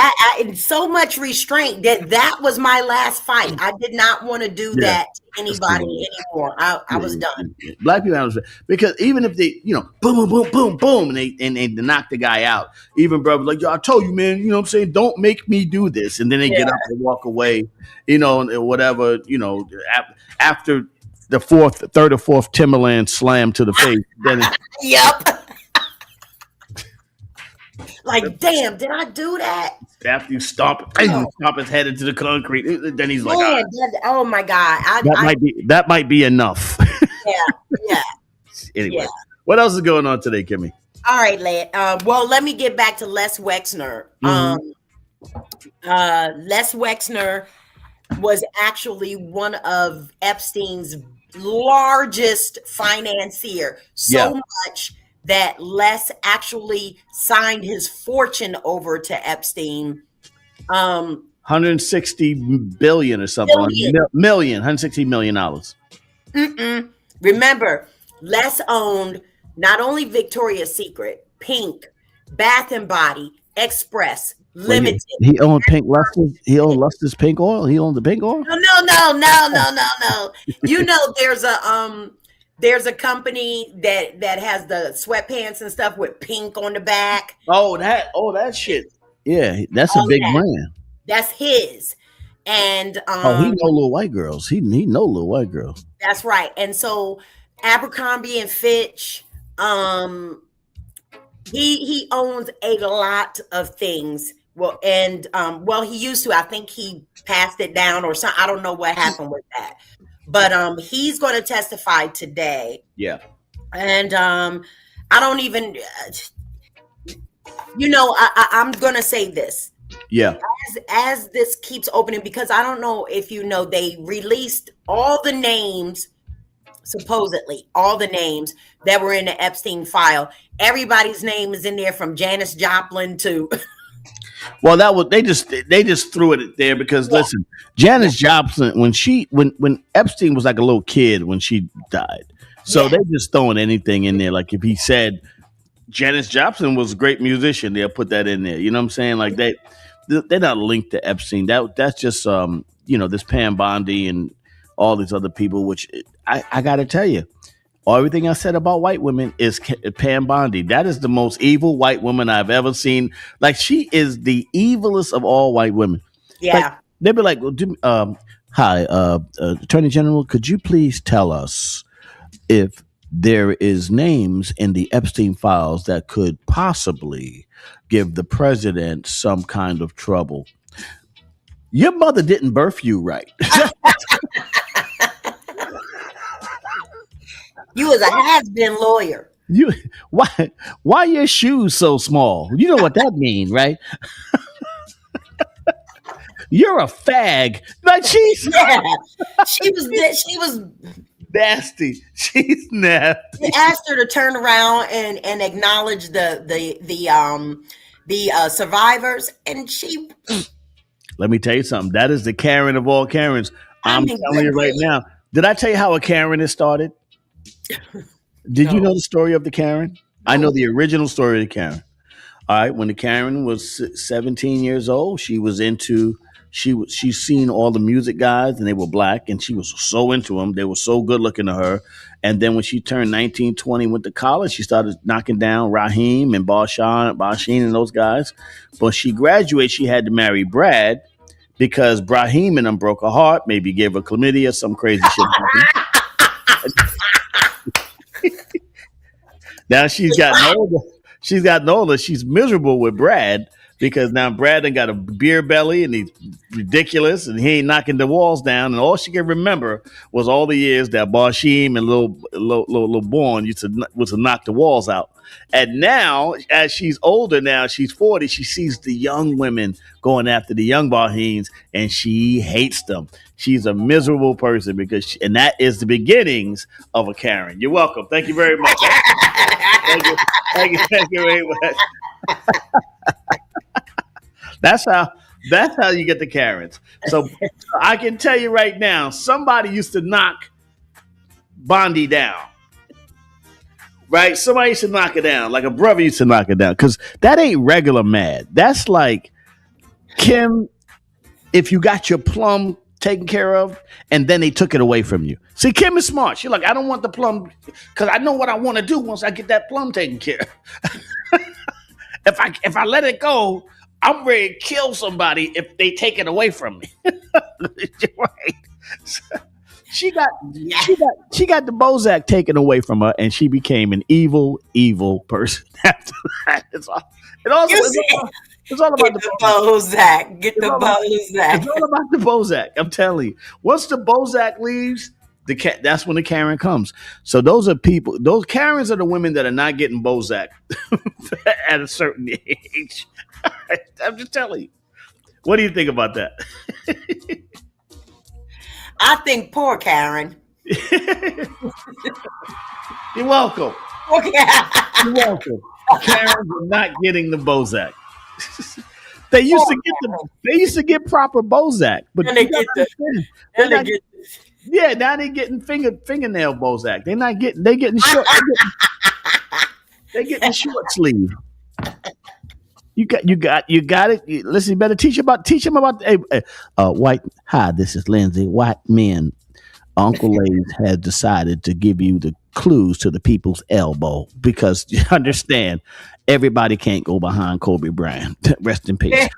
so much restraint that was my last fight. I did not want to do that to anybody anymore. I was done.
Black people have restraint because even if they, boom, boom, boom, boom, boom, and they knock the guy out, even brother like, yo, I told you, man, what I'm saying, don't make me do this, and then they get up and walk away, and whatever, after the third or fourth Timberland slam to the face, then
yep. Like, damn, did I do that?
After you stomp his head into the concrete, then he's like,
oh my God.
That might be enough.
Yeah.
Anyway, what else is going on today, Kimmy?
All right, well, let me get back to Les Wexner. Les Wexner was actually one of Epstein's largest financier. So much that Les actually signed his fortune over to Epstein.
160 billion or something. $160 million.
Remember, Les owned not only Victoria's Secret, Pink, Bath and Body, Express, Limited.
He owned Pink Luster. He owned Luster's Pink Oil. He owned the Pink Oil.
No. There's a company that has the sweatpants and stuff with pink on the back.
Oh, that shit. Yeah, that's a big brand.
That's his. And
he know little white girls. He know little white girls.
That's right. And so Abercrombie and Fitch, he owns a lot of things. Well, and he used to. I think he passed it down or something. I don't know what happened with that. But he's going to testify today.
Yeah.
And I don't even, I'm going to say this.
Yeah.
As this keeps opening, because I don't know if you know, they released all the names, supposedly, all the names that were in the Epstein file. Everybody's name is in there from Janis Joplin to...
Well, they just threw it there because listen, Janis Joplin when Epstein was like a little kid when she died, so they just throwing anything in there. Like if he said Janis Joplin was a great musician, they'll put that in there. You know what I'm saying? Like they're not linked to Epstein. That's just this Pam Bondi and all these other people. Which I got to tell you. Everything I said about white women is Pam Bondi. That is the most evil white woman I've ever seen. Like, she is the evilest of all white women.
Yeah.
Like, they'd be like, well, hi, Attorney General, could you please tell us if there is names in the Epstein files that could possibly give the president some kind of trouble? Your mother didn't birth you right.
You was a has-been lawyer.
Why your shoes so small? You know what that means, right? You're a fag. Like she
was
nasty. She's nasty.
They asked her to turn around and acknowledge the survivors, and she.
Let me tell you something. That is the Karen of all Karens. I'm telling you right now. Did I tell you how a Karen is started? Did you know the story of the Karen? I know the original story of the Karen. All right, when the Karen was 17 years old, she's seen all the music guys and they were black and she was so into them. They were so good looking to her. And then when she turned 19, 20, went to college, she started knocking down Raheem and Basheen and those guys. But she graduated, she had to marry Brad because Brahim and them broke her heart, maybe gave her chlamydia, some crazy shit happened. Now she's gotten older. She's miserable with Brad because now Brad done got a beer belly and he's ridiculous, and he ain't knocking the walls down. And all she can remember was all the years that Bashim and little Bourne used to knock the walls out. And now, as she's older, now she's 40, she sees the young women going after the young Bahims, and she hates them. She's a miserable person and that is the beginnings of a Karen. You're welcome. Thank you very much. Thank you very much. That's how you get the Karens. So I can tell you right now, somebody used to knock Bondi down. Right? Somebody used to knock it down. Like a brother used to knock it down. Because that ain't regular mad. That's like, Kim, if you got your plum taken care of and then they took it away from you. See, Kim is smart. She's like, I don't want the plum because I know what I want to do once I get that plum taken care of. If I let it go, I'm ready to kill somebody if they take it away from me. Right. So she got the Bozak taken away from her, and she became an evil person after that. It's all about the
Bozak. Get the Bozak.
It's all about the Bozak. I'm telling you. Once the Bozak leaves, that's when the Karen comes. So those are people. Those Karens are the women that are not getting Bozak at a certain age. I'm just telling you. What do you think about that?
I think poor Karen.
You're welcome.
Okay.
You're welcome. Karens are not getting the Bozak. They used to get proper Bozak, but now they're getting fingernail Bozak. They're getting short. They're getting short sleeve. You got it. Listen, you better teach them about white. Hi, this is Lindsay. White men. Uncle Lays has decided to give you the clues to the people's elbow because you understand everybody can't go behind Kobe Bryant. Rest in peace.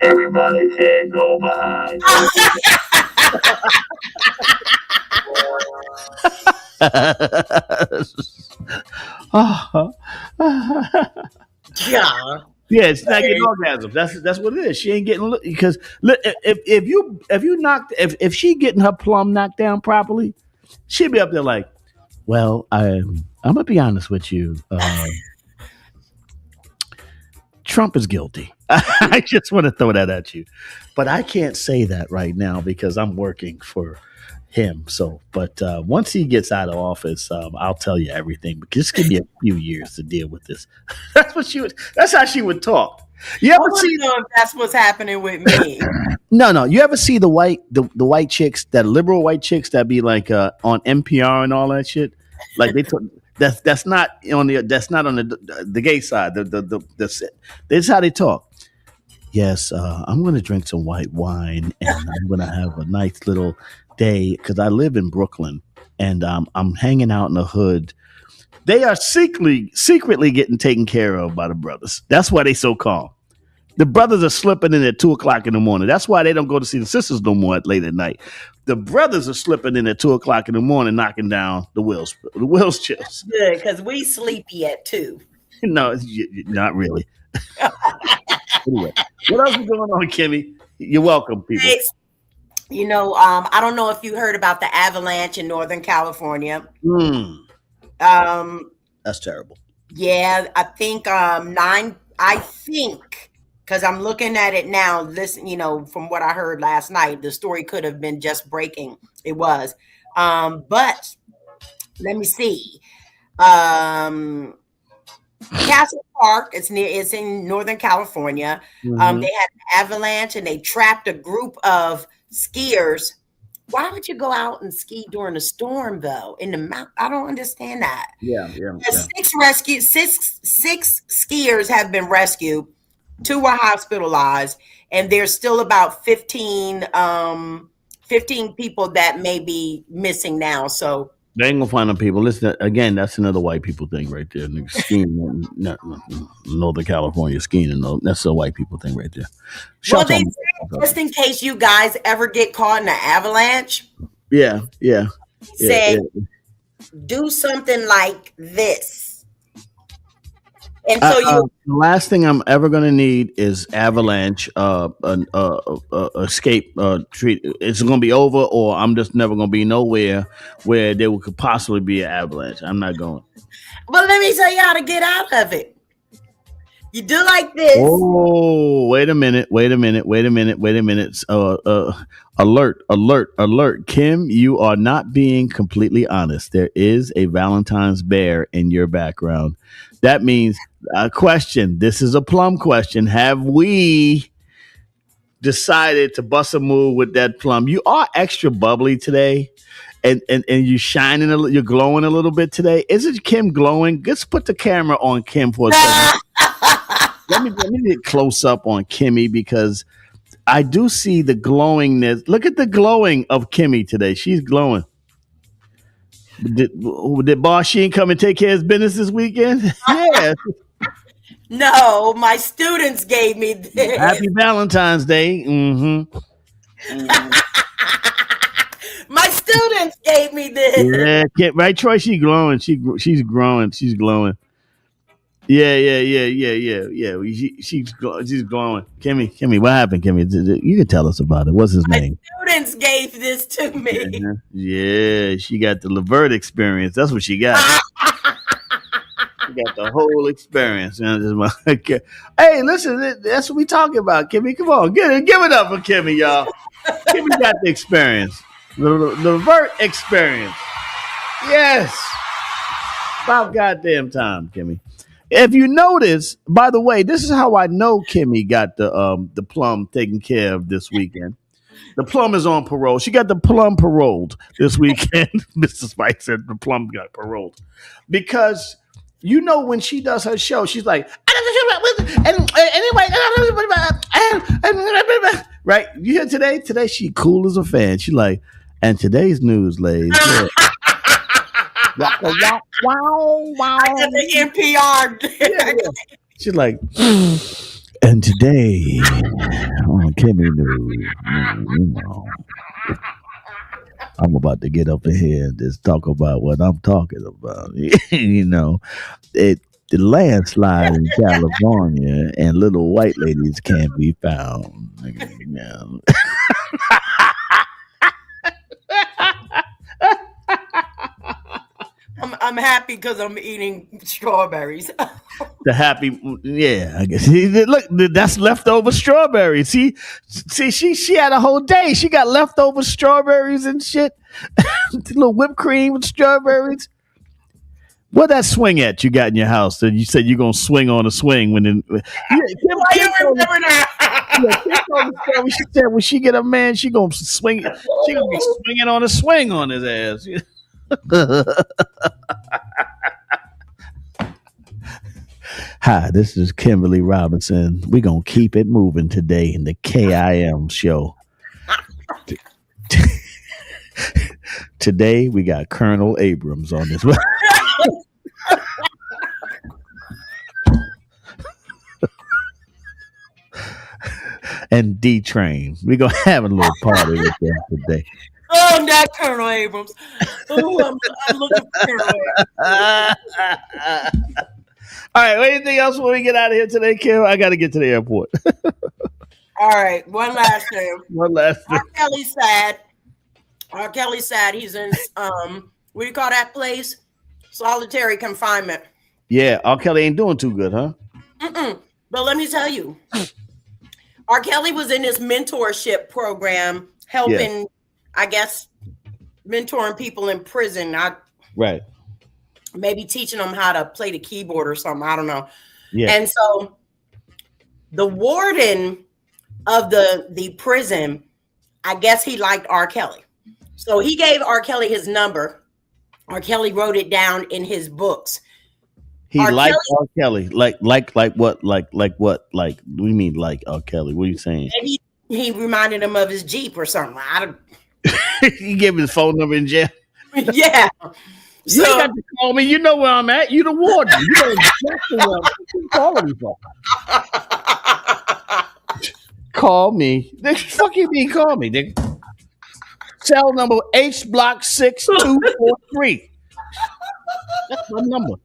Everybody can't go behind.
Yeah, it's not getting orgasms. That's what it is. She ain't getting because if she getting her plum knocked down properly, she'd be up there like, well, I'm gonna be honest with you. Trump is guilty. I just want to throw that at you, but I can't say that right now because I'm working for him. So, but once he gets out of office, I'll tell you everything. But just give me a few years to deal with this. That's how she would talk. You ever see?
If that's what's happening with me.
No. You ever see the white chicks, that liberal white chicks that be like on NPR and all that shit? Like that's not on the gay side. That's how they talk. Yes, I'm going to drink some white wine and I'm going to have a nice little day because I live in Brooklyn and I'm hanging out in the hood. They are secretly getting taken care of by the brothers. That's why they so calm. The brothers are slipping in at 2:00 in the morning. That's why they don't go to see the sisters no more late at night. The brothers are slipping in at 2:00 in the morning, knocking down the Wills chills.
Good, because we sleepy at 2.
No, not really. Anyway, what else is going on, Kimmy? You're welcome, people.
You know, I don't know if you heard about the avalanche in Northern California.
That's terrible.
Yeah, I think because I'm looking at it now, listen, from what I heard last night, the story could have been just breaking. It was. But let me see. Castle Park, it's in Northern California. They had an avalanche and they trapped a group of skiers. Why would you go out and ski during a storm though? In the mountain? I don't understand that.
Yeah.
6 skiers have been rescued. 2 were hospitalized, and there's still about 15 people that may be missing now. So
they ain't gonna find them people. Listen, again, that's another white people thing right there. Skiing, Northern California skiing, that's a white people thing right there.
Well, they say just in case you guys ever get caught in an avalanche.
Yeah.
do something like this. And so
the last thing I'm ever gonna need is avalanche, escape treat. It's gonna be over, or I'm just never gonna be nowhere where there could possibly be an avalanche. I'm not going.
But let me tell you how to get out of it. You do like this.
Oh, wait a minute. Alert. Kim, you are not being completely honest. There is a Valentine's bear in your background. That means a question. This is a plum question. Have we decided to bust a move with that plum? You are extra bubbly today. And you shining you're glowing a little bit today. Isn't Kim glowing? Let's put the camera on Kim for a second. Let me get close up on Kimmy, because I do see the glowingness. Look at the glowing of Kimmy today. She's glowing. Did Boss Sheen come and take care of his business this weekend? Yeah.
No, my students gave me this.
Happy Valentine's Day. Mm-hmm.
My students gave me this.
Yeah, right, Troy. She's glowing. She's growing. She's glowing. Yeah. She's glowing. Kimmy, what happened, Kimmy? You can tell us about it. What's his name?
Students gave this to me.
Yeah, she got the Levert experience. That's what she got. She got the whole experience. Hey, listen, that's what we talking about, Kimmy. Come on, give it up for Kimmy, y'all. Kimmy got the experience. The Levert experience. Yes. About goddamn time, Kimmy. If you notice, by the way, this is how I know Kimmy got the plum taken care of this weekend. The plum is on parole. She got the plum paroled this weekend. Mr. Spike said the plum got paroled. Because you know when she does her show, she's like, right? You hear today? Today she cool as a fan. She like, and today's news, ladies. Yeah.
I got the NPR.
Yeah. She's like, and today on Kimmy News, you know, I'm about to get up in here and just talk about what I'm talking about. You know, the landslide in California and little white ladies can't be found.
I'm happy because I'm eating strawberries.
The happy, yeah, I guess. Look, that's leftover strawberries. See, she had a whole day. She got leftover strawberries and shit. Little whipped cream with strawberries. What that swing at you got in your house that you said you're gonna swing on a swing when? Kim remember that? She said when she get a man, she gonna swing. She gonna be swinging on a swing on his ass. Hi, this is Kimberly Robinson. We're going to keep it moving today in the KIM show. Today, we got Colonel Abrams on this one. And D-Train. We're going to have a little party with them today.
Oh, not Colonel Abrams. Oh, I'm looking for Colonel Abrams.
All right, anything else when we get out of here today, Kim? I got to get to the airport.
All right, one last thing.
R.
Kelly's sad. R. Kelly's sad. He's in, what do you call that place? Solitary confinement.
Yeah, R. Kelly ain't doing too good, huh?
But let me tell you, R. Kelly was in this mentorship program helping, I guess, mentoring people in prison.
Right.
Maybe teaching them how to play the keyboard or something. I don't know.
Yeah.
And so the warden of the prison, I guess he liked R. Kelly. So he gave R. Kelly his number. R. Kelly wrote it down in his books.
He liked R. Kelly. Like what? Like what? Like, what do you mean like R. Kelly? What are you saying?
Maybe he reminded him of his Jeep or something. I don't.
He gave his phone number in jail.
Yeah.
You ain't got to call me. You know where I'm at. You the warden. You know exactly where I'm calling me for. Call me. The fuck you mean call me, nigga? Cell number H block 6243. My number.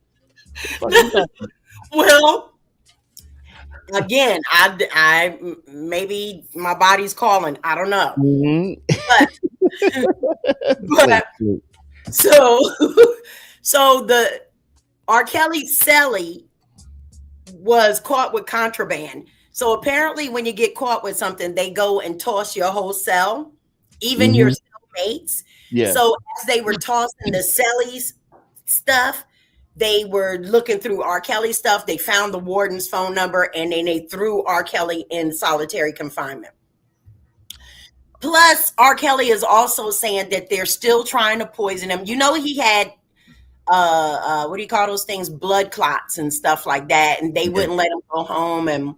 Well, again, I maybe my body's calling. I don't know.
Mm-hmm.
But so the R. Kelly celly was caught with contraband. So apparently, when you get caught with something, they go and toss your whole cell, even your cellmates.
Yeah.
So as they were tossing the cellies stuff, they were looking through R. Kelly stuff. They found the warden's phone number, and then they threw R. Kelly in solitary confinement. Plus, R. Kelly is also saying that they're still trying to poison him. You know, he had what do you call those things? Blood clots and stuff like that, and they wouldn't let him go home. And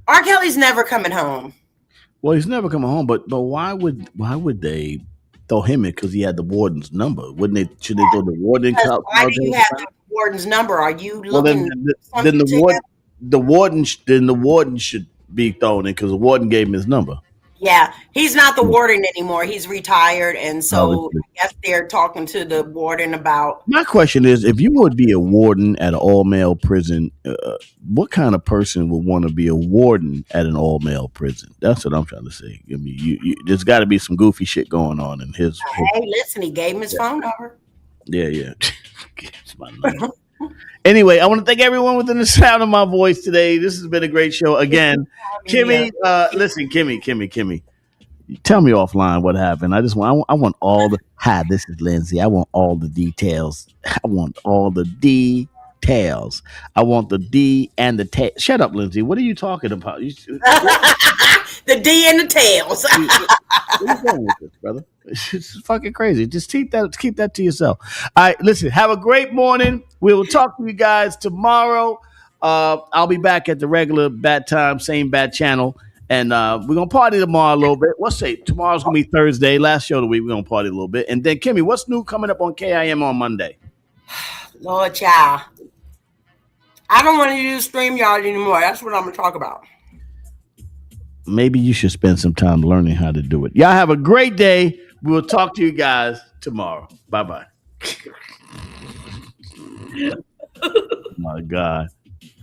R. Kelly's never coming home.
Well, he's never coming home, but why would they throw him in? Because he had the warden's number. Wouldn't they? Should they throw the warden?
Why do you have the warden's number? Are you looking?
Well, then the warden should be thrown in because the warden gave him his number.
Yeah, he's not the warden anymore. He's retired, and so I guess they're talking to the warden about.
My question is, if you would be a warden at an all-male prison, what kind of person would want to be a warden at an all-male prison? That's what I'm trying to say. I mean, there's got to be some goofy shit going on in his.
Hey, listen, he gave him his phone number.
Yeah. It's my number. Anyway, I want to thank everyone within the sound of my voice today. This has been a great show. Again, Kimmy, listen, Kimmy, tell me offline what happened. I want all the, hi, this is Lindsay. I want all the details. I want all the details. I want the D and the tail. Shut up, Lindsay. What are you talking about?
The D and the tails.
Where you going with this, brother? It's fucking crazy. Just keep that to yourself. All right, listen, have a great morning. We will talk to you guys tomorrow. I'll be back at the regular bat time, same bat channel. And we're going to party tomorrow a little bit. Let's say tomorrow's going to be Thursday, last show of the week. We're going to party a little bit. And then, Kimmy, what's new coming up on KIM on Monday?
Lord, child. I don't want to use StreamYard anymore. That's what I'm going to talk about.
Maybe you should spend some time learning how to do it. Y'all have a great day. We will talk to you guys tomorrow. Bye-bye. My God.